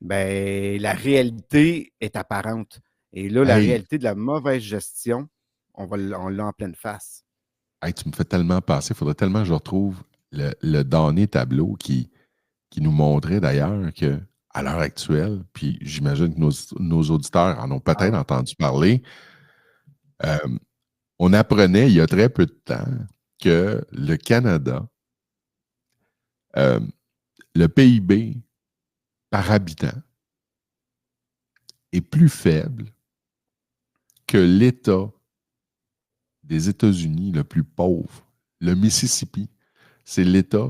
ben, la réalité est apparente. Et là, la réalité de la mauvaise gestion, on l'a en pleine face. Hey, tu me fais tellement passer, il faudrait tellement que je retrouve le dernier tableau qui nous montrait d'ailleurs qu'à l'heure actuelle, puis j'imagine que nos auditeurs en ont peut-être entendu parler, on apprenait il y a très peu de temps que le Canada, le PIB par habitant est plus faible que l'État des États-Unis le plus pauvre. Le Mississippi, c'est l'État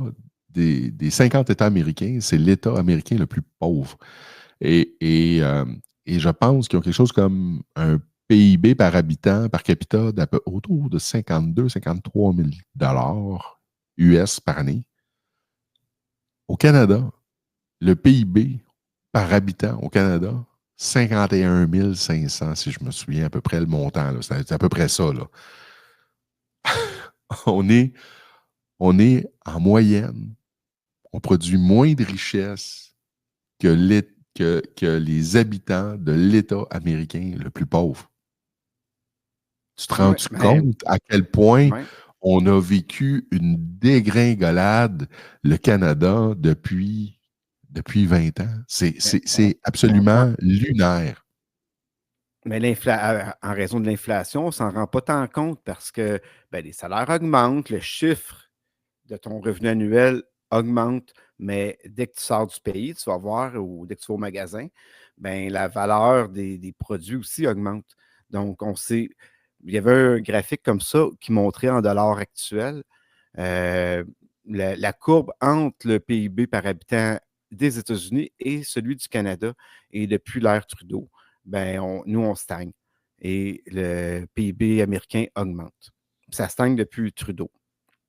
des 50 États américains, c'est l'État américain le plus pauvre. Et je pense qu'ils ont quelque chose comme un PIB par habitant, par capita, autour de 52-53 000 $ US par année. Au Canada, le PIB par habitant au Canada, 51 500, si je me souviens à peu près le montant. C'est à peu près ça. Là. on est en moyenne, on produit moins de richesses que les habitants de l'État américain le plus pauvre. Tu te rends-tu compte à quel point on a vécu une dégringolade, le Canada, depuis 20 ans? C'est absolument lunaire. Mais en raison de l'inflation, on ne s'en rend pas tant compte parce que les salaires augmentent, le chiffre de ton revenu annuel augmente, mais dès que tu sors du pays, tu vas voir, ou dès que tu vas au magasin, la valeur des produits aussi augmente. Donc, il y avait un graphique comme ça qui montrait en dollars actuels la courbe entre le PIB par habitant des États-Unis et celui du Canada. Et depuis l'ère Trudeau, nous, on stagne. Et le PIB américain augmente. Ça stagne depuis Trudeau.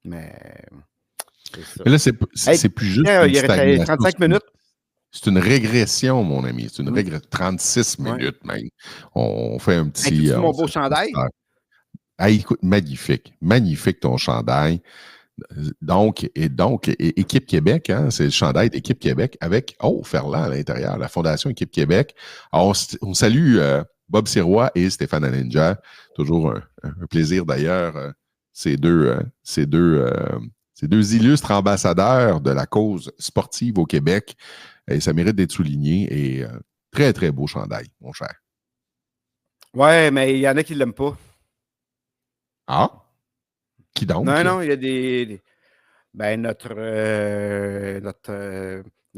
Mais là, c'est plus juste il reste 35 minutes. C'est une régression, mon ami. C'est une régression. 36 minutes, même. On fait un petit... Hey, mon beau chandail? Écoute, magnifique. Magnifique, ton chandail. Donc, Équipe Québec, hein, c'est le chandail d'Équipe Québec avec, Ferland à l'intérieur, la Fondation Équipe Québec. Alors, on salue Bob Sirois et Stéphane Allinger. Toujours un plaisir d'ailleurs, ces deux illustres ambassadeurs de la cause sportive au Québec. Et ça mérite d'être souligné. Et très, très beau chandail, mon cher. Ouais, mais il y en a qui ne l'aiment pas. Ah? Qui donc? Non, il y a notre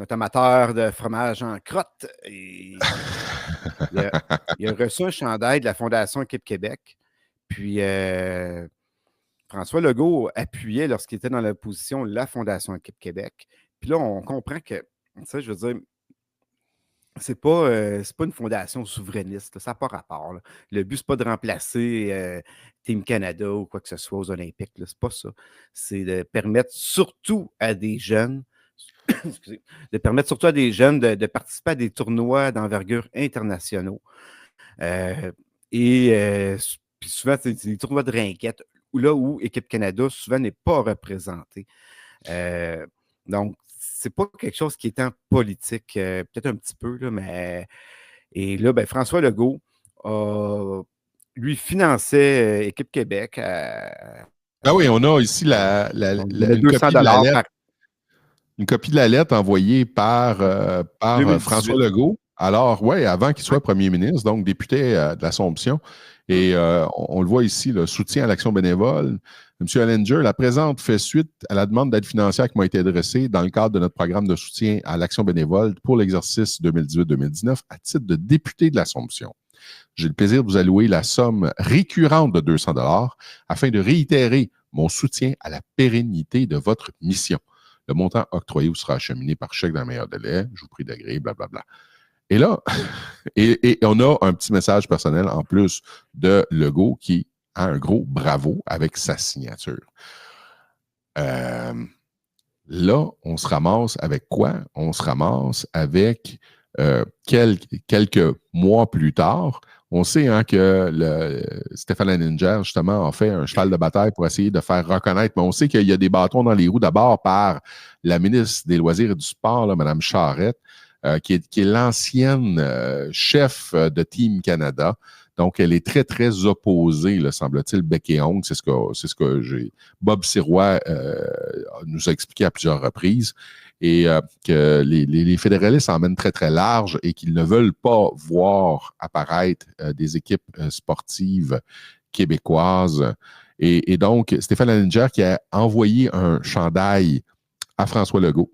amateur de fromage en crotte, il a reçu un chandail de la Fondation Équipe Québec. Puis François Legault appuyait, lorsqu'il était dans l'opposition, la Fondation Équipe Québec. Puis là, on comprend que, ça, je veux dire, c'est pas une fondation souverainiste, là, ça n'a pas rapport. Là. Le but, c'est pas de remplacer Team Canada ou quoi que ce soit aux Olympiques. C'est pas ça. C'est de permettre surtout à des jeunes de participer à des tournois d'envergure internationaux. Puis souvent, c'est des tournois de rinquettes où Équipe Canada, souvent, n'est pas représentée. Donc, c'est pas quelque chose qui est en politique, peut-être un petit peu, là, mais... Et là, François Legault lui finançait Équipe Québec. Oui, on a ici une copie de la lettre envoyée par François Legault. Alors, avant qu'il soit premier ministre, donc député de l'Assomption. Et on le voit ici, le soutien à l'action bénévole. M. Allinger, la présente fait suite à la demande d'aide financière qui m'a été adressée dans le cadre de notre programme de soutien à l'action bénévole pour l'exercice 2018-2019 à titre de député de l'Assomption. J'ai le plaisir de vous allouer la somme récurrente de 200 $ afin de réitérer mon soutien à la pérennité de votre mission. Le montant octroyé vous sera acheminé par chèque dans le meilleur délai. Je vous prie d'agréer, blablabla. Et là, et on a un petit message personnel en plus de Legault qui a un gros bravo avec sa signature. Là, on se ramasse avec quoi? On se ramasse avec quelques mois plus tard. On sait que Stéphane Allinger, justement, a fait un cheval de bataille pour essayer de faire reconnaître, mais on sait qu'il y a des bâtons dans les roues, d'abord par la ministre des Loisirs et du Sport, là, Mme Charette, qui est l'ancienne chef de Team Canada. Donc, elle est très, très opposée, là, semble-t-il, bec et ongle. C'est ce que Bob Sirois nous a expliqué à plusieurs reprises. Et que les fédéralistes emmènent très, très large et qu'ils ne veulent pas voir apparaître des équipes sportives québécoises. Et donc, Stéphane Allinger qui a envoyé un chandail à François Legault.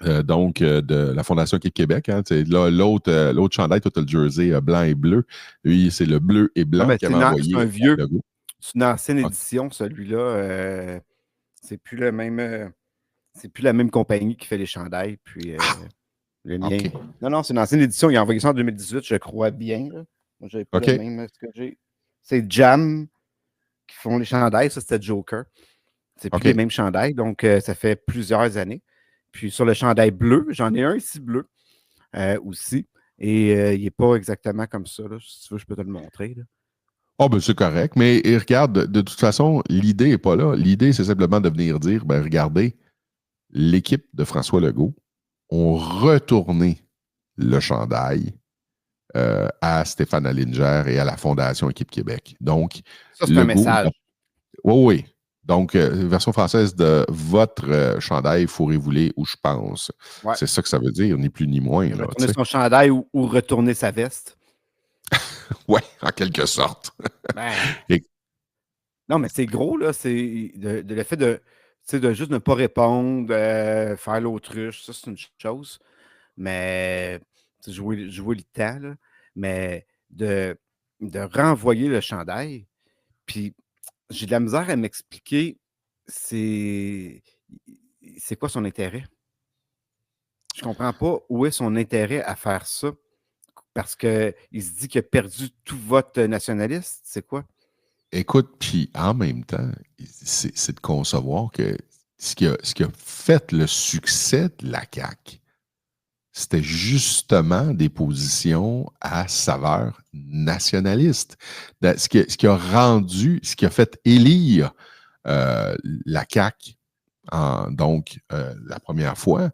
De la Fondation Équipe Québec. Hein, là, l'autre chandail, toi, tu as le jersey blanc et bleu. Lui, c'est le bleu et blanc qu'il avait envoyé. C'est un vieux. C'est une ancienne édition, celui-là. C'est plus le même. C'est plus la même compagnie qui fait les chandails. Puis le mien. Okay. Non, c'est une ancienne édition. Il a envoyé ça en 2018, je crois bien. Là. Moi, j'avais pas le même. Ce que j'ai. C'est Jam qui font les chandails. Ça, c'était Joker. C'est plus les mêmes chandails. Donc, ça fait plusieurs années. Puis sur le chandail bleu, j'en ai un ici bleu aussi. Et il n'est pas exactement comme ça. Là. Si tu veux, je peux te le montrer. Là. Oh, ben c'est correct. Mais regarde, de toute façon, l'idée n'est pas là. L'idée, c'est simplement de venir dire, ben regardez, l'équipe de François Legault ont retourné le chandail à Stéphane Allinger et à la Fondation Équipe Québec. Donc, ça, c'est un message. Oui, oui. Donc, version française de votre chandail, fourrez-vous-les où je pense. Ouais. C'est ça que ça veut dire, ni plus ni moins. Là, retourner son chandail ou retourner sa veste. Oui, en quelque sorte. Ben, non, mais c'est gros, là. C'est le fait de juste ne pas répondre, faire l'autruche, ça, c'est une chose. Mais jouer le temps, là. Mais de renvoyer le chandail, puis j'ai de la misère à m'expliquer c'est quoi son intérêt. Je comprends pas où est son intérêt à faire ça. Parce qu'il se dit qu'il a perdu tout vote nationaliste. C'est quoi? Écoute, puis en même temps, c'est de concevoir que ce qui a fait le succès de la CAQ, c'était justement des positions à saveur nationaliste. Ce qui a rendu, ce qui a fait élire la CAQ, la première fois,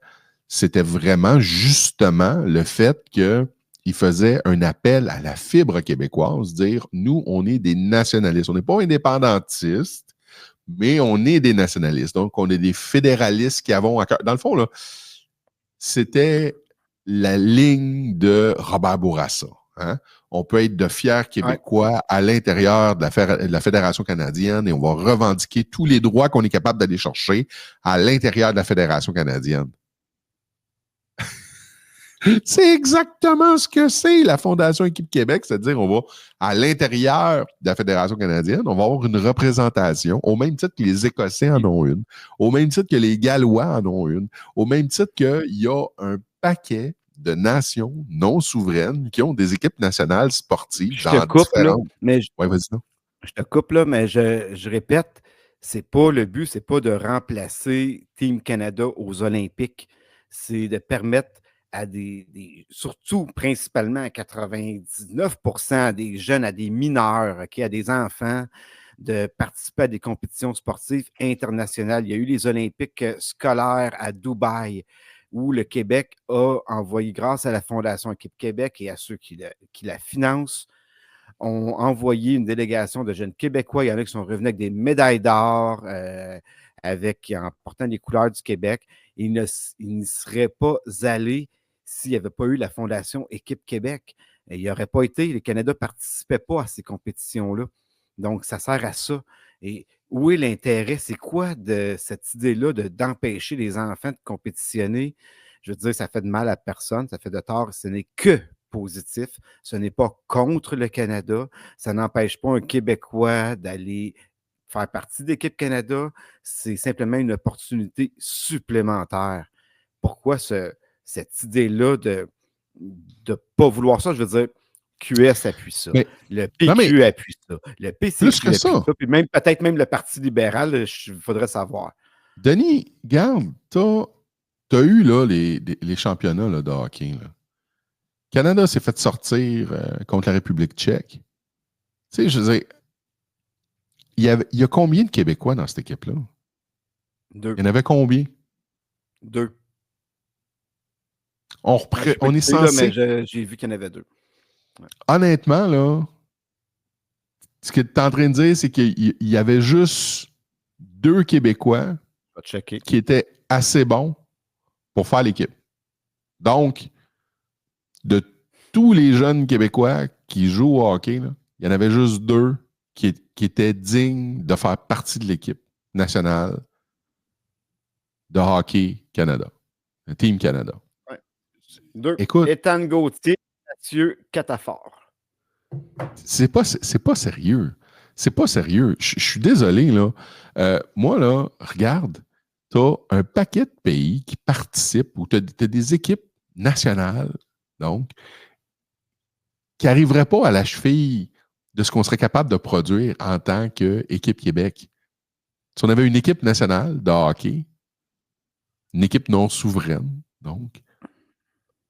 c'était vraiment justement le fait qu'il faisait un appel à la fibre québécoise, dire, nous, on est des nationalistes. On n'est pas indépendantistes, mais on est des nationalistes. Donc, on est des fédéralistes qui avons à cœur. Dans le fond, là, c'était la ligne de Robert Bourassa. Hein? On peut être de fiers Québécois à l'intérieur de la Fédération canadienne et on va revendiquer tous les droits qu'on est capable d'aller chercher à l'intérieur de la Fédération canadienne. C'est exactement ce que c'est la Fondation Équipe Québec, c'est-à-dire on va à l'intérieur de la Fédération canadienne, on va avoir une représentation, au même titre que les Écossais en ont une, au même titre que les Gallois en ont une, au même titre qu'il y a un paquet de nations non souveraines qui ont des équipes nationales sportives je te coupe, là, mais je te coupe là, mais je répète, c'est pas le but, c'est pas de remplacer Team Canada aux Olympiques, c'est de permettre à surtout principalement à 99% des jeunes, à des mineurs, à des enfants, de participer à des compétitions sportives internationales. Il y a eu les Olympiques scolaires à Dubaï, où le Québec a envoyé, grâce à la Fondation Équipe Québec et à ceux qui la financent, ont envoyé une délégation de jeunes Québécois. Il y en a qui sont revenus avec des médailles d'or, en portant les couleurs du Québec. Ils ne seraient pas allés s'il n'y avait pas eu la Fondation Équipe Québec. Et il n'y aurait pas été, le Canada ne participait pas à ces compétitions-là. Donc, ça sert à ça. Et où est l'intérêt? C'est quoi de cette idée-là d'empêcher les enfants de compétitionner? Je veux dire, ça fait de mal à personne, ça fait de tort, ce n'est que positif. Ce n'est pas contre le Canada. Ça n'empêche pas un Québécois d'aller faire partie d'Équipe Canada. C'est simplement une opportunité supplémentaire. Pourquoi cette idée-là de ne pas vouloir ça? Je veux dire, QS appuie ça. Mais, le PQ appuie ça. Le PCQ appuie ça. Puis peut-être même le Parti libéral, il faudrait savoir. Denis, garde, t'as eu là, les championnats là, de hockey. Là. Canada s'est fait sortir contre la République tchèque. Tu sais, je veux dire, il y a combien de Québécois dans cette équipe-là? 2. Il y en avait combien? 2. On est censé... mais j'ai vu qu'il y en avait 2. Ouais. Honnêtement, là, ce que tu es en train de dire, c'est qu'il y avait juste 2 Québécois qui étaient assez bons pour faire l'équipe. Donc, de tous les jeunes Québécois qui jouent au hockey, là, il y en avait juste 2 qui étaient dignes de faire partie de l'équipe nationale de hockey Canada, le Team Canada. Ouais. 2. Écoute, Étienne Gauthier, Mathieu Catafort. C'est pas sérieux. C'est pas sérieux. Je suis désolé, là. Moi, là, regarde, tu as un paquet de pays qui participent ou tu as des équipes nationales, donc, qui n'arriveraient pas à la cheville de ce qu'on serait capable de produire en tant qu'équipe Québec. Si on avait une équipe nationale de hockey, une équipe non souveraine, donc,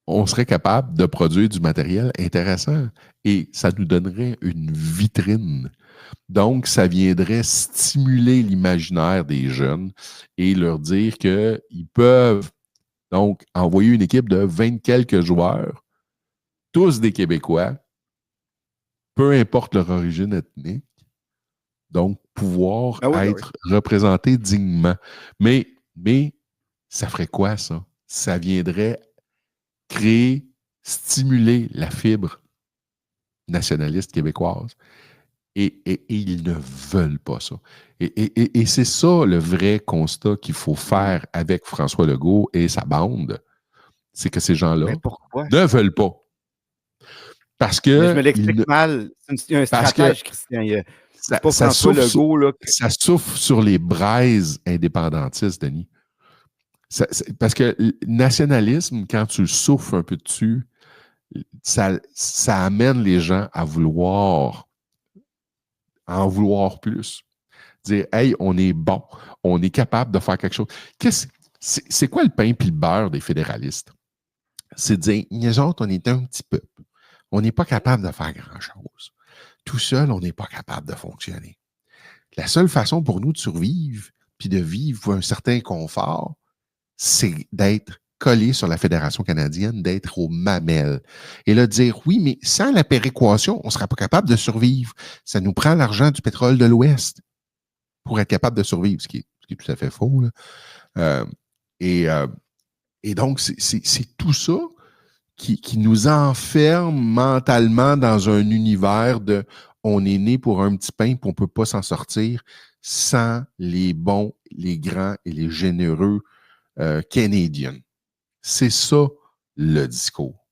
on serait capable de produire du matériel intéressant et ça nous donnerait une vitrine. Donc, ça viendrait stimuler l'imaginaire des jeunes et leur dire qu'ils peuvent donc envoyer une équipe de 20 quelques joueurs, tous des Québécois, peu importe leur origine ethnique, donc pouvoir être représentés dignement. Mais ça ferait quoi, ça? Ça viendrait créer, stimuler la fibre nationaliste québécoise. Et ils ne veulent pas ça. Et c'est ça le vrai constat qu'il faut faire avec François Legault et sa bande. C'est que ces gens-là ne veulent pas. Parce que... Mais je me l'explique mal. C'est un stratège, Christian. C'est pas François Legault. Là, ça souffle sur les braises indépendantistes, Denis. Parce que le nationalisme, quand tu souffles un peu dessus, ça amène les gens à en vouloir plus. Dire, hey, on est bon, on est capable de faire quelque chose. C'est quoi le pain et le beurre des fédéralistes? C'est de dire, nous autres, on est un petit peuple. On n'est pas capable de faire grand-chose. Tout seul, on n'est pas capable de fonctionner. La seule façon pour nous de survivre puis de vivre un certain confort, c'est d'être collé sur la Fédération canadienne, d'être aux mamelles. Et là, dire, oui, mais sans la péréquation, on ne sera pas capable de survivre. Ça nous prend l'argent du pétrole de l'Ouest pour être capable de survivre, ce qui est tout à fait faux. Là. Et donc, c'est tout ça qui nous enferme mentalement dans un univers de on est né pour un petit pain et on ne peut pas s'en sortir sans les bons, les grands et les généreux Canadiens. C'est ça le discours.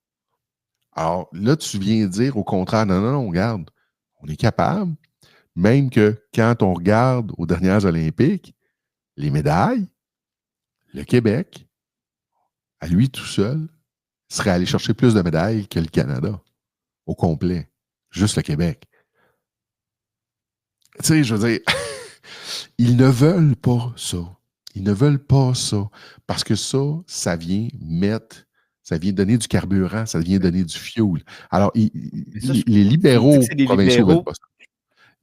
Alors là, tu viens dire au contraire, non, regarde, on est capable, même que quand on regarde aux dernières Olympiques, les médailles, le Québec, à lui tout seul, serait allé chercher plus de médailles que le Canada, au complet. Juste le Québec. Tu sais, je veux dire, ils ne veulent pas ça. Ils ne veulent pas ça. Parce que ça vient donner du carburant, ça vient donner du fuel. Alors, les libéraux provinciaux ne veulent pas ça.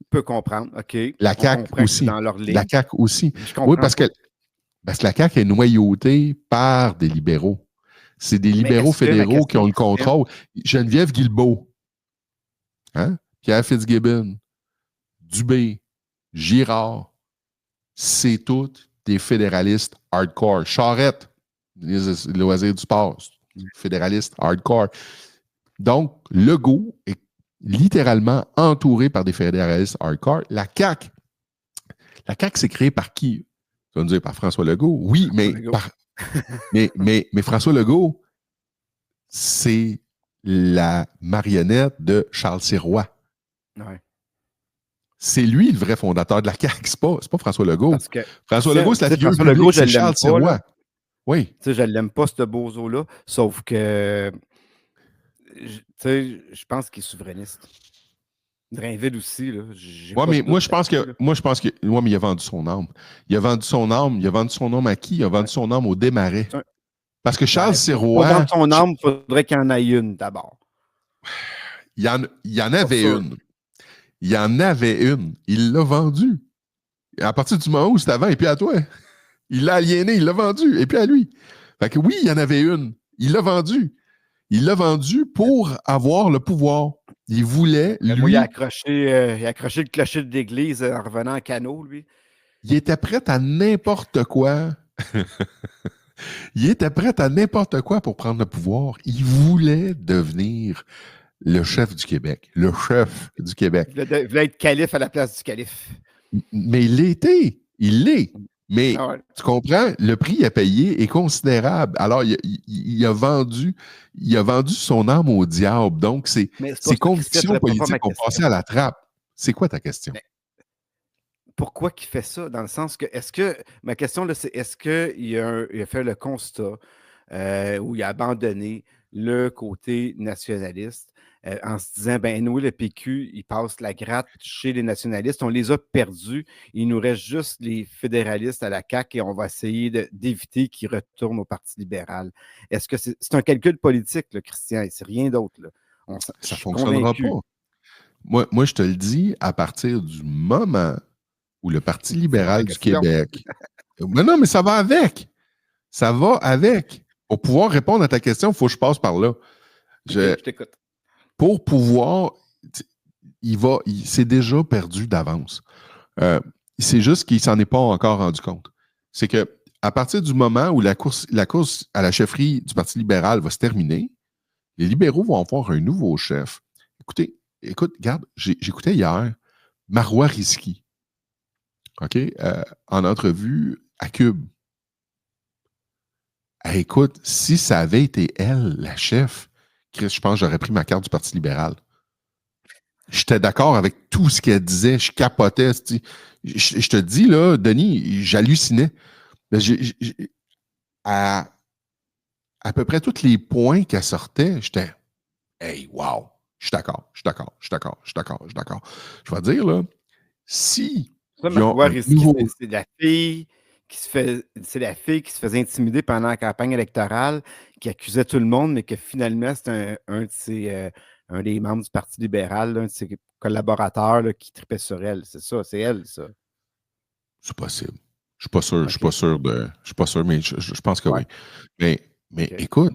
Je peux comprendre, OK. La CAQ aussi. Dans leur ligne. La CAQ aussi. Oui, parce que la CAQ est noyautée par des libéraux. C'est des libéraux fédéraux qui ont le contrôle. Geneviève Guilbeault, Pierre Fitzgibbon, Dubé, Girard, c'est tous des fédéralistes hardcore. Charette, les loisirs du sport, fédéraliste hardcore. Donc, Legault est littéralement entouré par des fédéralistes hardcore. La CAQ c'est créé par qui? Tu vas me dire par François Legault. Oui, mais François Legault, c'est la marionnette de Charles Sirois. Ouais. C'est lui le vrai fondateur de la CAQ, c'est pas François Legault. François Legault, c'est la figure François Legault, c'est Charles Sirois. Oui. Tu sais, je l'aime pas, ce bozo-là, sauf que je pense qu'il est souverainiste. Drainville aussi, là. Oui, mais moi, je pense que. Oui, mais il a vendu son âme. Il a vendu son âme à qui? Il a vendu son âme au Desmarais. Parce que Charles Sirois. Pour vendre son âme, il faudrait qu'il y en ait une d'abord. Il y en avait une. Il y en avait une. Il l'a vendue. À partir du moment où c'était avant, et puis à toi. Il l'a aliéné, il l'a vendu, et puis à lui. Fait que oui, il y en avait une. Il l'a vendue. Il l'a vendue pour avoir le pouvoir. Il voulait, lui... il a accroché le clocher de l'église en revenant en canot, lui. Il était prêt à n'importe quoi. Il était prêt à n'importe quoi pour prendre le pouvoir. Il voulait devenir le chef du Québec. Le chef du Québec. Il voulait être calife à la place du calife. Mais il l'était. Il l'est. Mais tu comprends, le prix à payer est considérable. Alors, il a vendu son âme au diable. Donc, ses convictions politiques ont passé à la trappe. C'est quoi ta question? Mais pourquoi il fait ça? Dans le sens que, ma question, là, c'est est-ce qu'il a fait le constat où il a abandonné le côté nationaliste en se disant, ben nous, le PQ, il passe la gratte chez les nationalistes. On les a perdus. Il nous reste juste les fédéralistes à la CAQ et on va essayer d'éviter qu'ils retournent au Parti libéral. Est-ce que c'est un calcul politique, là, Christian, et c'est rien d'autre, là. Ça Je ne suis fonctionnera convaincu. pas. Moi, je te le dis, à partir du moment où le Parti libéral du question. Québec... Mais non, mais ça va avec. Ça va avec. Pour pouvoir répondre à ta question, il faut que je passe par là. Je t'écoute. Pour pouvoir... c'est déjà perdu d'avance. C'est juste qu'il ne s'en est pas encore rendu compte. C'est que à partir du moment où la course à la chefferie du Parti libéral va se terminer, les libéraux vont avoir un nouveau chef. Écoute, regarde, j'écoutais hier Marois Risky, OK, en entrevue à Cube. Écoute, si ça avait été elle, la chef, Chris, je pense que j'aurais pris ma carte du Parti libéral. J'étais d'accord avec tout ce qu'elle disait, je capotais. Je te dis, là, Denis, j'hallucinais. À peu près tous les points qu'elle sortait, j'étais hey, wow, je suis d'accord. Je vais dire, là, si c'est la fille qui se faisait intimider pendant la campagne électorale, qui accusait tout le monde, mais que finalement, c'est un des membres du Parti libéral, un de ses collaborateurs là, qui tripait sur elle. C'est ça, c'est elle, ça. C'est possible. Je suis pas sûr. Je suis pas sûr, mais je pense que oui. Mais écoute,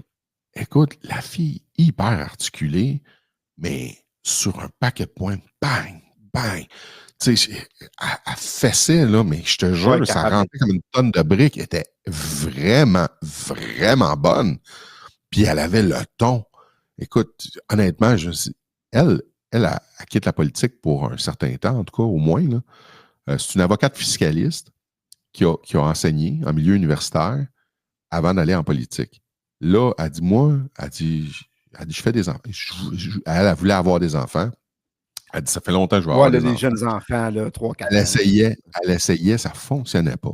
la fille hyper articulée, mais sur un paquet de points, bang, bang. Tu sais, elle fessait, là, mais je te jure, ça rentrait comme une tonne de briques. Elle était vraiment, vraiment bonne. Puis elle avait le ton. Écoute, honnêtement, elle quitte la politique pour un certain temps, en tout cas, au moins. Là. C'est une avocate fiscaliste qui a enseigné en milieu universitaire avant d'aller en politique. Là, elle dit, je fais des enfants. Elle voulait avoir des enfants. Elle dit, ça fait longtemps que je veux avoir des enfants. Les jeunes enfants, là, 3-4 ans. Elle essayait, ça ne fonctionnait pas.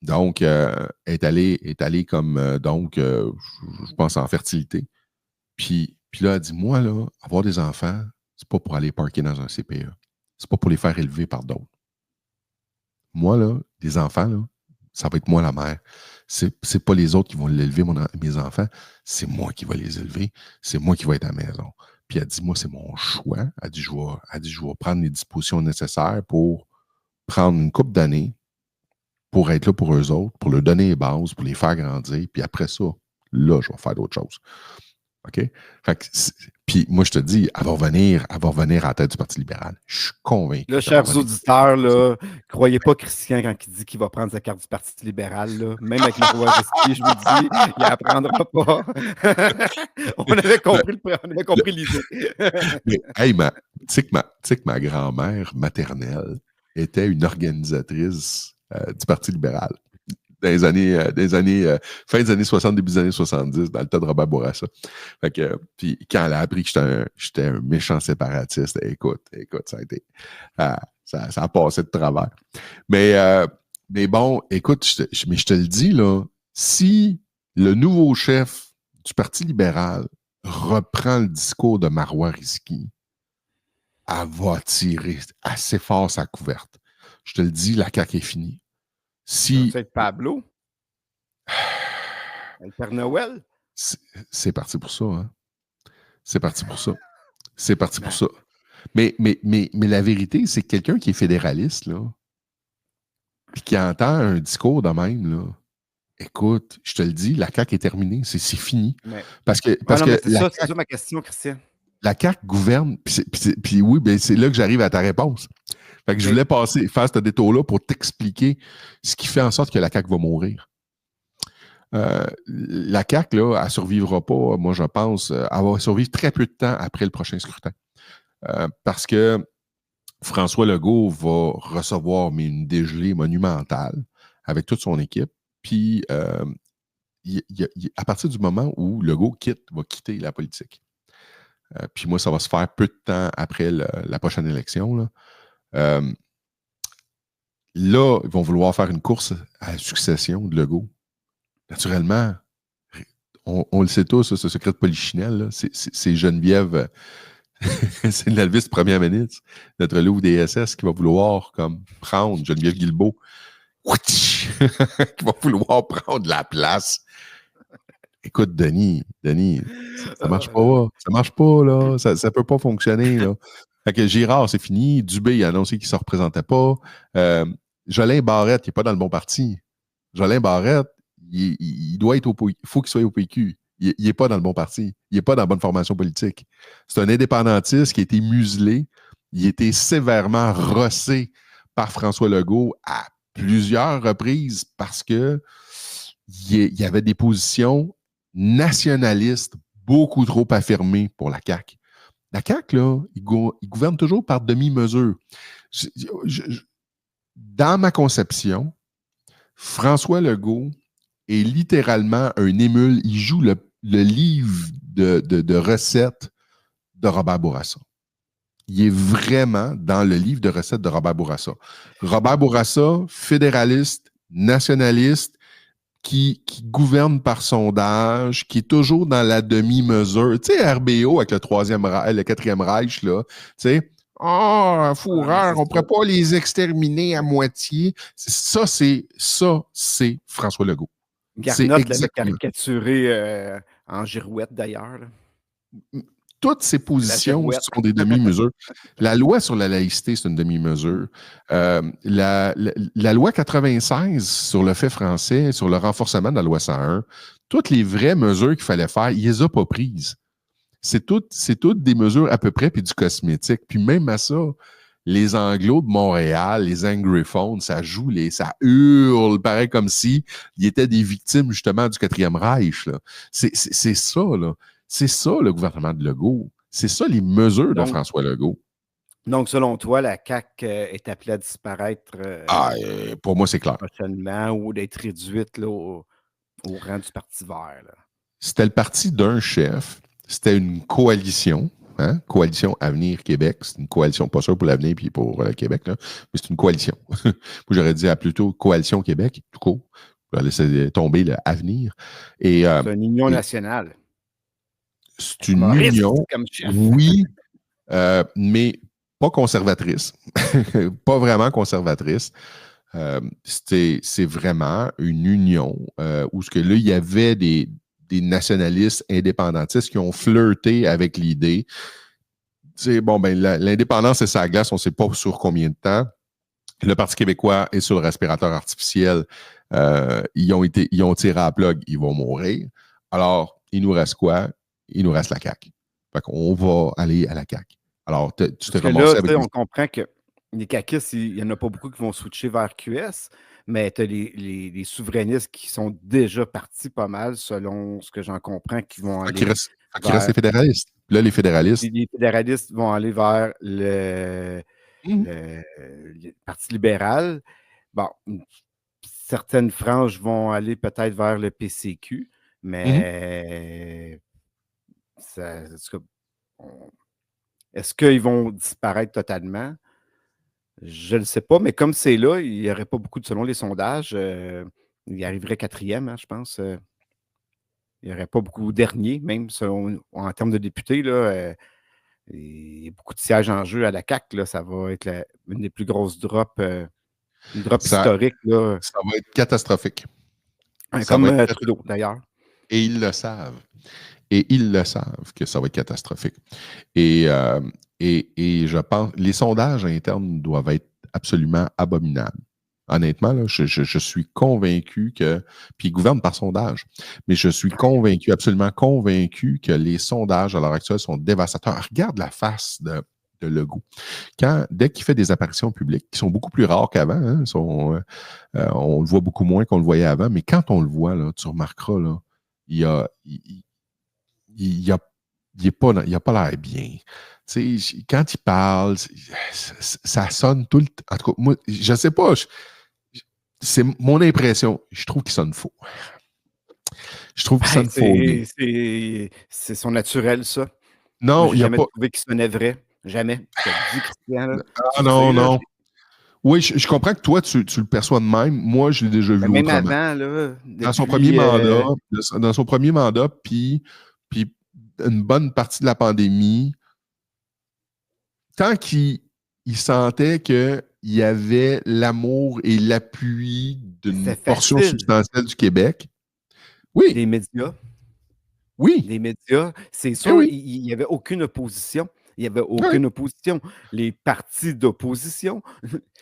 Donc, elle est allée comme, je pense, en fertilité. Puis là, elle dit, moi, là, avoir des enfants, c'est pas pour aller parker dans un CPE. C'est pas pour les faire élever par d'autres. Moi, là, des enfants, là, ça va être moi la mère. C'est pas les autres qui vont l'élever, mes enfants. C'est moi qui vais les élever. C'est moi qui vais être à la maison. Puis elle dit, moi, c'est mon choix. Elle dit, je vais prendre les dispositions nécessaires pour prendre une couple d'années pour être là pour eux autres, pour leur donner les bases, pour les faire grandir. Puis après ça, là, je vais faire d'autres choses. OK? Fait que puis moi, je te dis, elle va revenir à la tête du Parti libéral. Je suis convaincu. Là, chers auditeurs, là, croyez pas Christian quand il dit qu'il va prendre sa carte du Parti libéral. Là. Même avec Marois Risky, je vous dis, il la prendra pas. on avait compris l'idée. Mais, hey, tu sais que ma grand-mère maternelle était une organisatrice du Parti libéral. Dans les années, fin des années 60, début des années 70, dans le tas de Robert Bourassa. Fait que, puis quand elle a appris que j'étais un méchant séparatiste, écoute, ça a été, ça a passé de travers. Mais bon, écoute, je te le dis, là, si le nouveau chef du Parti libéral reprend le discours de Marois Risky, elle va tirer assez fort sa couverte. Je te le dis, la CAQ est finie. Si... Ça va être Pablo? Le Père Noël? C'est parti pour ça, hein? C'est parti pour ça. Mais la vérité, c'est que quelqu'un qui est fédéraliste, là, puis qui entend un discours de même, là, écoute, je te le dis, la CAQ est terminée. C'est fini. Mais... Parce que c'est ça ma question, Christian. La CAQ gouverne, puis oui, ben c'est là que j'arrive à ta réponse. Fait que je voulais faire ce détour-là pour t'expliquer ce qui fait en sorte que la CAQ va mourir. La CAQ, là, elle ne survivra pas, moi je pense, elle va survivre très peu de temps après le prochain scrutin. Parce que François Legault va recevoir une dégelée monumentale avec toute son équipe. Puis, à partir du moment où Legault va quitter la politique. Puis moi, ça va se faire peu de temps après la prochaine élection. Là, ils vont vouloir faire une course à la succession de Legault. Naturellement, on le sait tous, ce secret de polichinelle, là, c'est Geneviève, c'est l'Elvis première ministre, notre loup des SS qui va vouloir comme prendre Geneviève Guilbeault, qui va vouloir prendre la place. Écoute, Denis, ça marche pas. Ça marche pas, là. Ça peut pas fonctionner, là. Fait que Girard, c'est fini. Dubé, il a annoncé qu'il se représentait pas. Jolin Barrette, il n'est pas dans le bon parti. Jolin Barrette, il doit être il faut qu'il soit au PQ. Il n'est pas dans le bon parti. Il n'est pas dans la bonne formation politique. C'est un indépendantiste qui a été muselé. Il a été sévèrement rossé par François Legault à plusieurs reprises parce que il y avait des positions nationalistes beaucoup trop affirmées pour la CAQ. La CAQ, là, il gouverne toujours par demi-mesure. Dans ma conception, François Legault est littéralement un émule. Il joue le livre de recettes de Robert Bourassa. Il est vraiment dans le livre de recettes de Robert Bourassa. Robert Bourassa, fédéraliste, nationaliste, qui gouverne par sondage, qui est toujours dans la demi-mesure. Tu sais, RBO avec le 4e Reich, là, tu sais, fourreur, on ne pourrait pas les exterminer à moitié. Ça, c'est François Legault. Garnotte l'avait caricaturé en girouette, d'ailleurs. Toutes ces positions sont des demi-mesures. La loi sur la laïcité, c'est une demi-mesure. La loi 96 sur le fait français, sur le renforcement de la loi 101, toutes les vraies mesures qu'il fallait faire, il les a pas prises. C'est toutes des mesures à peu près, puis du cosmétique. Puis même à ça, les Anglos de Montréal, les anglophones, ça hurle, pareil comme si ils étaient des victimes justement du 4e Reich. Là. C'est ça, là. C'est ça, le gouvernement de Legault. C'est ça, les mesures de François Legault. Donc, selon toi, la CAQ est appelée à disparaître pour moi, c'est clair. Prochainement, ou d'être réduite là, au rang du Parti vert. Là. C'était le parti d'un chef. C'était une coalition. Hein? Coalition Avenir Québec. C'est une coalition, pas sûr pour l'avenir puis pour Québec, là, mais c'est une coalition. Moi, j'aurais dit plutôt Coalition Québec, tout court. Je vais laisser tomber le Avenir. C'est une union nationale. C'est une union, oui, mais pas conservatrice. Pas vraiment conservatrice. C'est vraiment une union où il y avait des nationalistes indépendantistes qui ont flirté avec l'idée. L'indépendance, c'est sa glace, on ne sait pas sur combien de temps. Le Parti québécois est sur le respirateur artificiel. Ils ont tiré à la plug, ils vont mourir. Alors, il nous reste quoi? Il nous reste la CAQ. Fait qu'on va aller à la CAQ. Alors, tu t'es ramassé avec... On comprend que les caquistes, il n'y en a pas beaucoup qui vont switcher vers QS, mais tu as les souverainistes qui sont déjà partis pas mal, selon ce que j'en comprends, qui vont aller... Il reste les fédéralistes. Là, les fédéralistes... Les fédéralistes vont aller vers le Parti libéral. Bon, certaines franges vont aller peut-être vers le PCQ, mais... Est-ce qu'ils vont disparaître totalement? Je ne le sais pas, mais comme c'est là, il n'y aurait pas beaucoup selon les sondages. Il arriverait 4e, hein, je pense. Il n'y aurait pas beaucoup dernier, même en termes de députés. Là, il y a beaucoup de sièges en jeu à la CAQ. Là, ça va être une des plus grosses drops, une drop historique. Là. Ça va être catastrophique. Comme Trudeau, d'ailleurs. Et ils le savent. Et ils le savent que ça va être catastrophique. Et je pense, les sondages internes doivent être absolument abominables. Honnêtement, là, je suis convaincu que, puis ils gouvernent par sondage, mais je suis convaincu, absolument convaincu que les sondages à l'heure actuelle sont dévastateurs. Regarde la face de Legault. Dès qu'il fait des apparitions publiques, qui sont beaucoup plus rares qu'avant, hein, on le voit beaucoup moins qu'on le voyait avant, mais quand on le voit, là, tu remarqueras, là, il n'a pas l'air bien. Tu sais, quand il parle, ça sonne tout le temps. En tout cas, moi, je ne sais pas. C'est mon impression. Je trouve qu'il sonne faux. Je trouve qu'il sonne faux. C'est son naturel, ça. Non, il n'y a jamais pas... trouvé qu'il sonnait vrai. Jamais. Non. Oui, je comprends que toi, tu le perçois de même. Moi, je l'ai déjà vu Même autrement. avant, là. Dans son depuis, premier mandat, puis une bonne partie de la pandémie, tant qu'il sentait qu'il y avait l'amour et l'appui d'une c'est portion facile. substantielle du Québec. Oui, Les médias. oui. Les médias, c'est sûr, oui. il n'y avait aucune opposition. Il n'y avait aucune opposition. Les partis d'opposition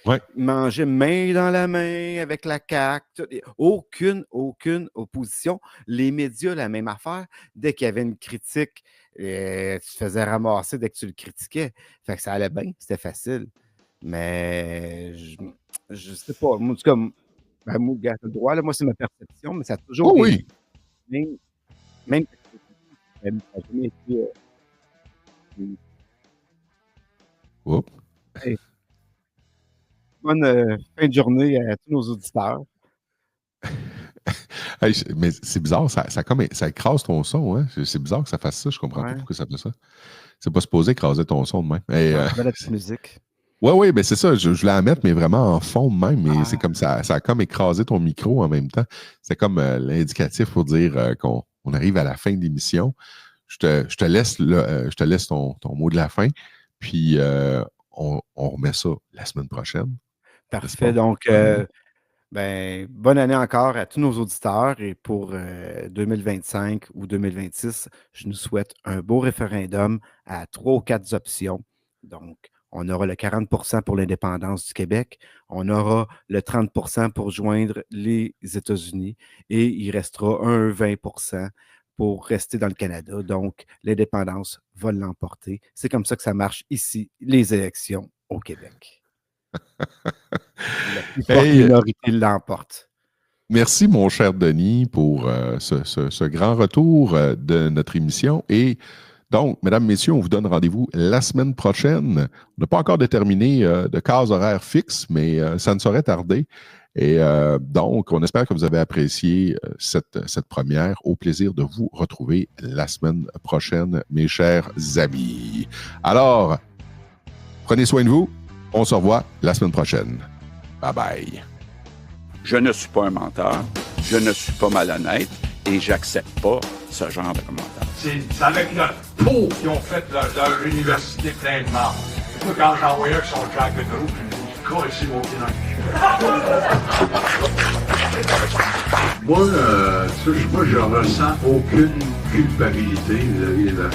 Ouais. mangeaient main dans la main avec la CAQ. Aucune opposition. Les médias, la même affaire. Dès qu'il y avait une critique, tu te faisais ramasser dès que tu le critiquais. Fait que ça allait bien, c'était facile. Mais je sais pas. Moi, en tout cas, moi, t'as le droit, là, moi, c'est ma perception, mais ça a toujours Oh, été. oui. Même ça n'a jamais été. Oups. Bonne fin de journée à tous nos auditeurs. Hey, mais c'est bizarre, ça écrase ton son. Hein? C'est bizarre que ça fasse ça. Je comprends pas Ouais. pourquoi ça fait ça. C'est pas supposé écraser ton son de même. Et, De la petite musique. oui, ben c'est ça. Je voulais la mettre, mais vraiment en fond de même. Mais Ah. c'est comme ça a comme écrasé ton micro en même temps. C'est comme l'indicatif pour dire qu'on arrive à la fin de l'émission. Je te laisse ton mot de la fin. Puis on remet ça la semaine prochaine. Parfait. Donc, bonne année encore à tous nos auditeurs. Et pour 2025 ou 2026, je nous souhaite un beau référendum à 3 ou 4 options. Donc, on aura le 40% pour l'indépendance du Québec. On aura le 30% pour joindre les États-Unis. Et il restera un 20% pour rester dans le Canada. Donc, l'indépendance va l'emporter. C'est comme ça que ça marche ici, les élections au Québec. La plus forte minorité l'emporte. Merci, mon cher Denis, pour ce grand retour de notre émission. Et donc, mesdames, messieurs, on vous donne rendez-vous la semaine prochaine. On n'a pas encore déterminé de case horaire fixe, mais ça ne saurait tarder. Et donc, on espère que vous avez apprécié cette première. Au plaisir de vous retrouver la semaine prochaine, mes chers amis. Alors, prenez soin de vous. On se revoit la semaine prochaine. Bye bye. Je ne suis pas un menteur, je ne suis pas malhonnête et j'accepte pas ce genre de commentaires. C'est avec notre peau qu'ils ont fait leur université pleine de marde. Moi, quand j'en voyais avec son jacket rouge, je me dis, quoi ici, mon pied dans le cul. Moi, je ressens aucune culpabilité vis-à-vis de la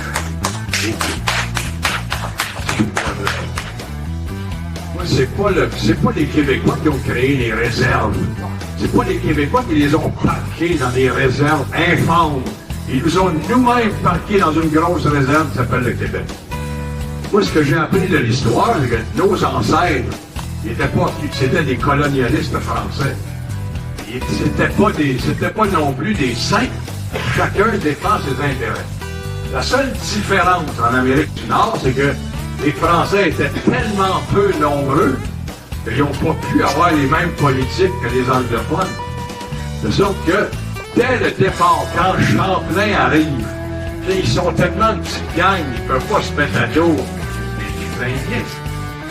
Moi, c'est pas les Québécois qui ont créé les réserves. C'est pas les Québécois qui les ont parqués dans des réserves infâmes. Ils nous ont nous-mêmes parqués dans une grosse réserve qui s'appelle le Québec. Moi, ce que j'ai appris de l'histoire, c'est que nos ancêtres, c'était des colonialistes français. C'était pas non plus des saints. Chacun défend ses intérêts. La seule différence en Amérique du Nord, c'est que les Français étaient tellement peu nombreux qu'ils n'ont pas pu avoir les mêmes politiques que les anglophones. De sorte que, dès le départ, quand Champlain arrive, ils sont tellement de petites gangs, ils ne peuvent pas se mettre à dos les Indiens.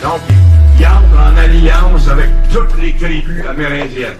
Donc, ils entrent en alliance avec toutes les tribus amérindiennes.